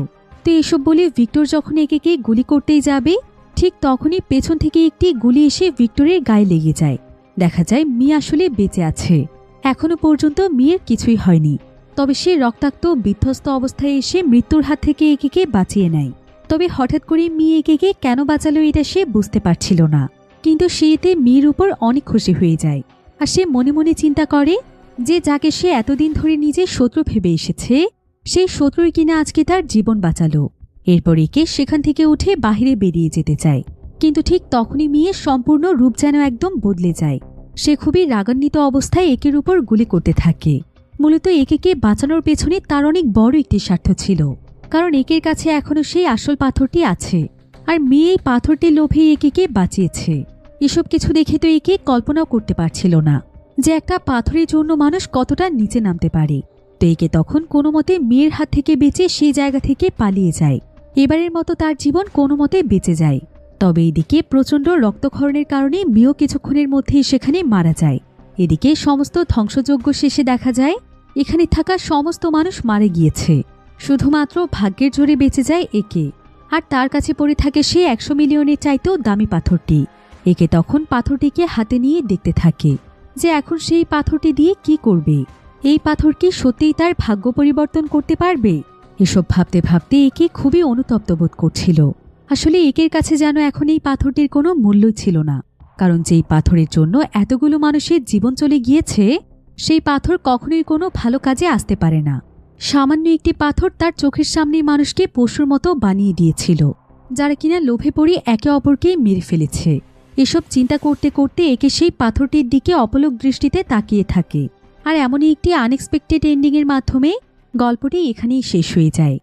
তো এসব বলে ভিক্টর যখন একেকে গুলি করতেই যাবে, ঠিক তখনই পেছন থেকে একটি গুলি এসে ভিক্টরের গায়ে লেগে যায়। দেখা যায় মেয়ে আসলে বেঁচে আছে। এখনো পর্যন্ত মেয়ের কিছুই হয়নি। তবে সে রক্তাক্ত বিধ্বস্ত অবস্থায় এসে মৃত্যুর হাত থেকে একেকে বাঁচিয়ে নেয়। তবে হঠাৎ করে মেয়ে একেকে কেন বাঁচালো এটা সে বুঝতে পারছিল না। কিন্তু সে এতে মেয়ের উপর অনেক খুশি হয়ে যায়। আর সে মনে মনে চিন্তা করে যে যাকে সে এতদিন ধরে নিজের শত্রু ভেবে এসেছে সেই শত্রুই কিনা আজকে তার জীবন বাঁচালো। এরপর একে সেখান থেকে উঠে বাহিরে বেরিয়ে যেতে চায়। কিন্তু ঠিক তখনই মেয়ের সম্পূর্ণ রূপ যেন একদম বদলে যায়। সে খুবই রাগান্বিত অবস্থায় একের উপর গুলি করতে থাকে। মূলত একেকে বাঁচানোর পেছনে তার অনেক বড় একটি স্বার্থ ছিল, কারণ একের কাছে এখনো সেই আসল পাথরটি আছে। আর মেয়ে এই পাথরটির লোভে একেকে বাঁচিয়েছে। এসব কিছু দেখে তো একে কল্পনাও করতে পারছিল না যে একটা পাথরের জন্য মানুষ কতটা নিচে নামতে পারে। তো একে তখন কোনো মতে মেয়ের হাত থেকে বেঁচে সেই জায়গা থেকে পালিয়ে যায়। এবারের মতো তার জীবন কোনো মতে বেঁচে যায়। তবে এদিকে প্রচণ্ড রক্তক্ষরণের কারণে মেয়েও কিছুক্ষণের মধ্যেই সেখানে মারা যায়। এদিকে সমস্ত ধ্বংসযজ্ঞ শেষে দেখা যায় এখানে থাকা সমস্ত মানুষ মারা গিয়েছে। শুধুমাত্র ভাগ্যের জোরে বেঁচে যায় একে। আর তার কাছে পড়ে থাকে সে 100 মিলিয়নের চাইতেও দামি পাথরটি। একে তখন পাথরটিকে হাতে নিয়ে দেখতে থাকে যে এখন সেই পাথরটি দিয়ে কি করবে। এই পাথর কি সত্যিই তার ভাগ্য পরিবর্তন করতে পারবে? এসব ভাবতে ভাবতে একে খুবই অনুতপ্ত বোধ করছিল। আসলে একের কাছে যেন এখন এই পাথরটির কোনো মূল্যই ছিল না, কারণ যেই পাথরের জন্য এতগুলো মানুষের জীবন চলে গিয়েছে সেই পাথর কখনোই কোনো ভালো কাজে আসতে পারে না। সামান্য একটি পাথর তার চোখের সামনে মানুষকে পশুর মতো বানিয়ে দিয়েছিল, যারা কিনা লোভে পড়ে একে অপরকে মেরে ফেলেছে। এসব চিন্তা করতে করতে একে সেই পাথরটির দিকে অপলক দৃষ্টিতে তাকিয়ে থাকে। আর এমনই একটি আনএক্সপেক্টেড এন্ডিংয়ের মাধ্যমে গল্পটি এখানেই শেষ হয়ে যায়।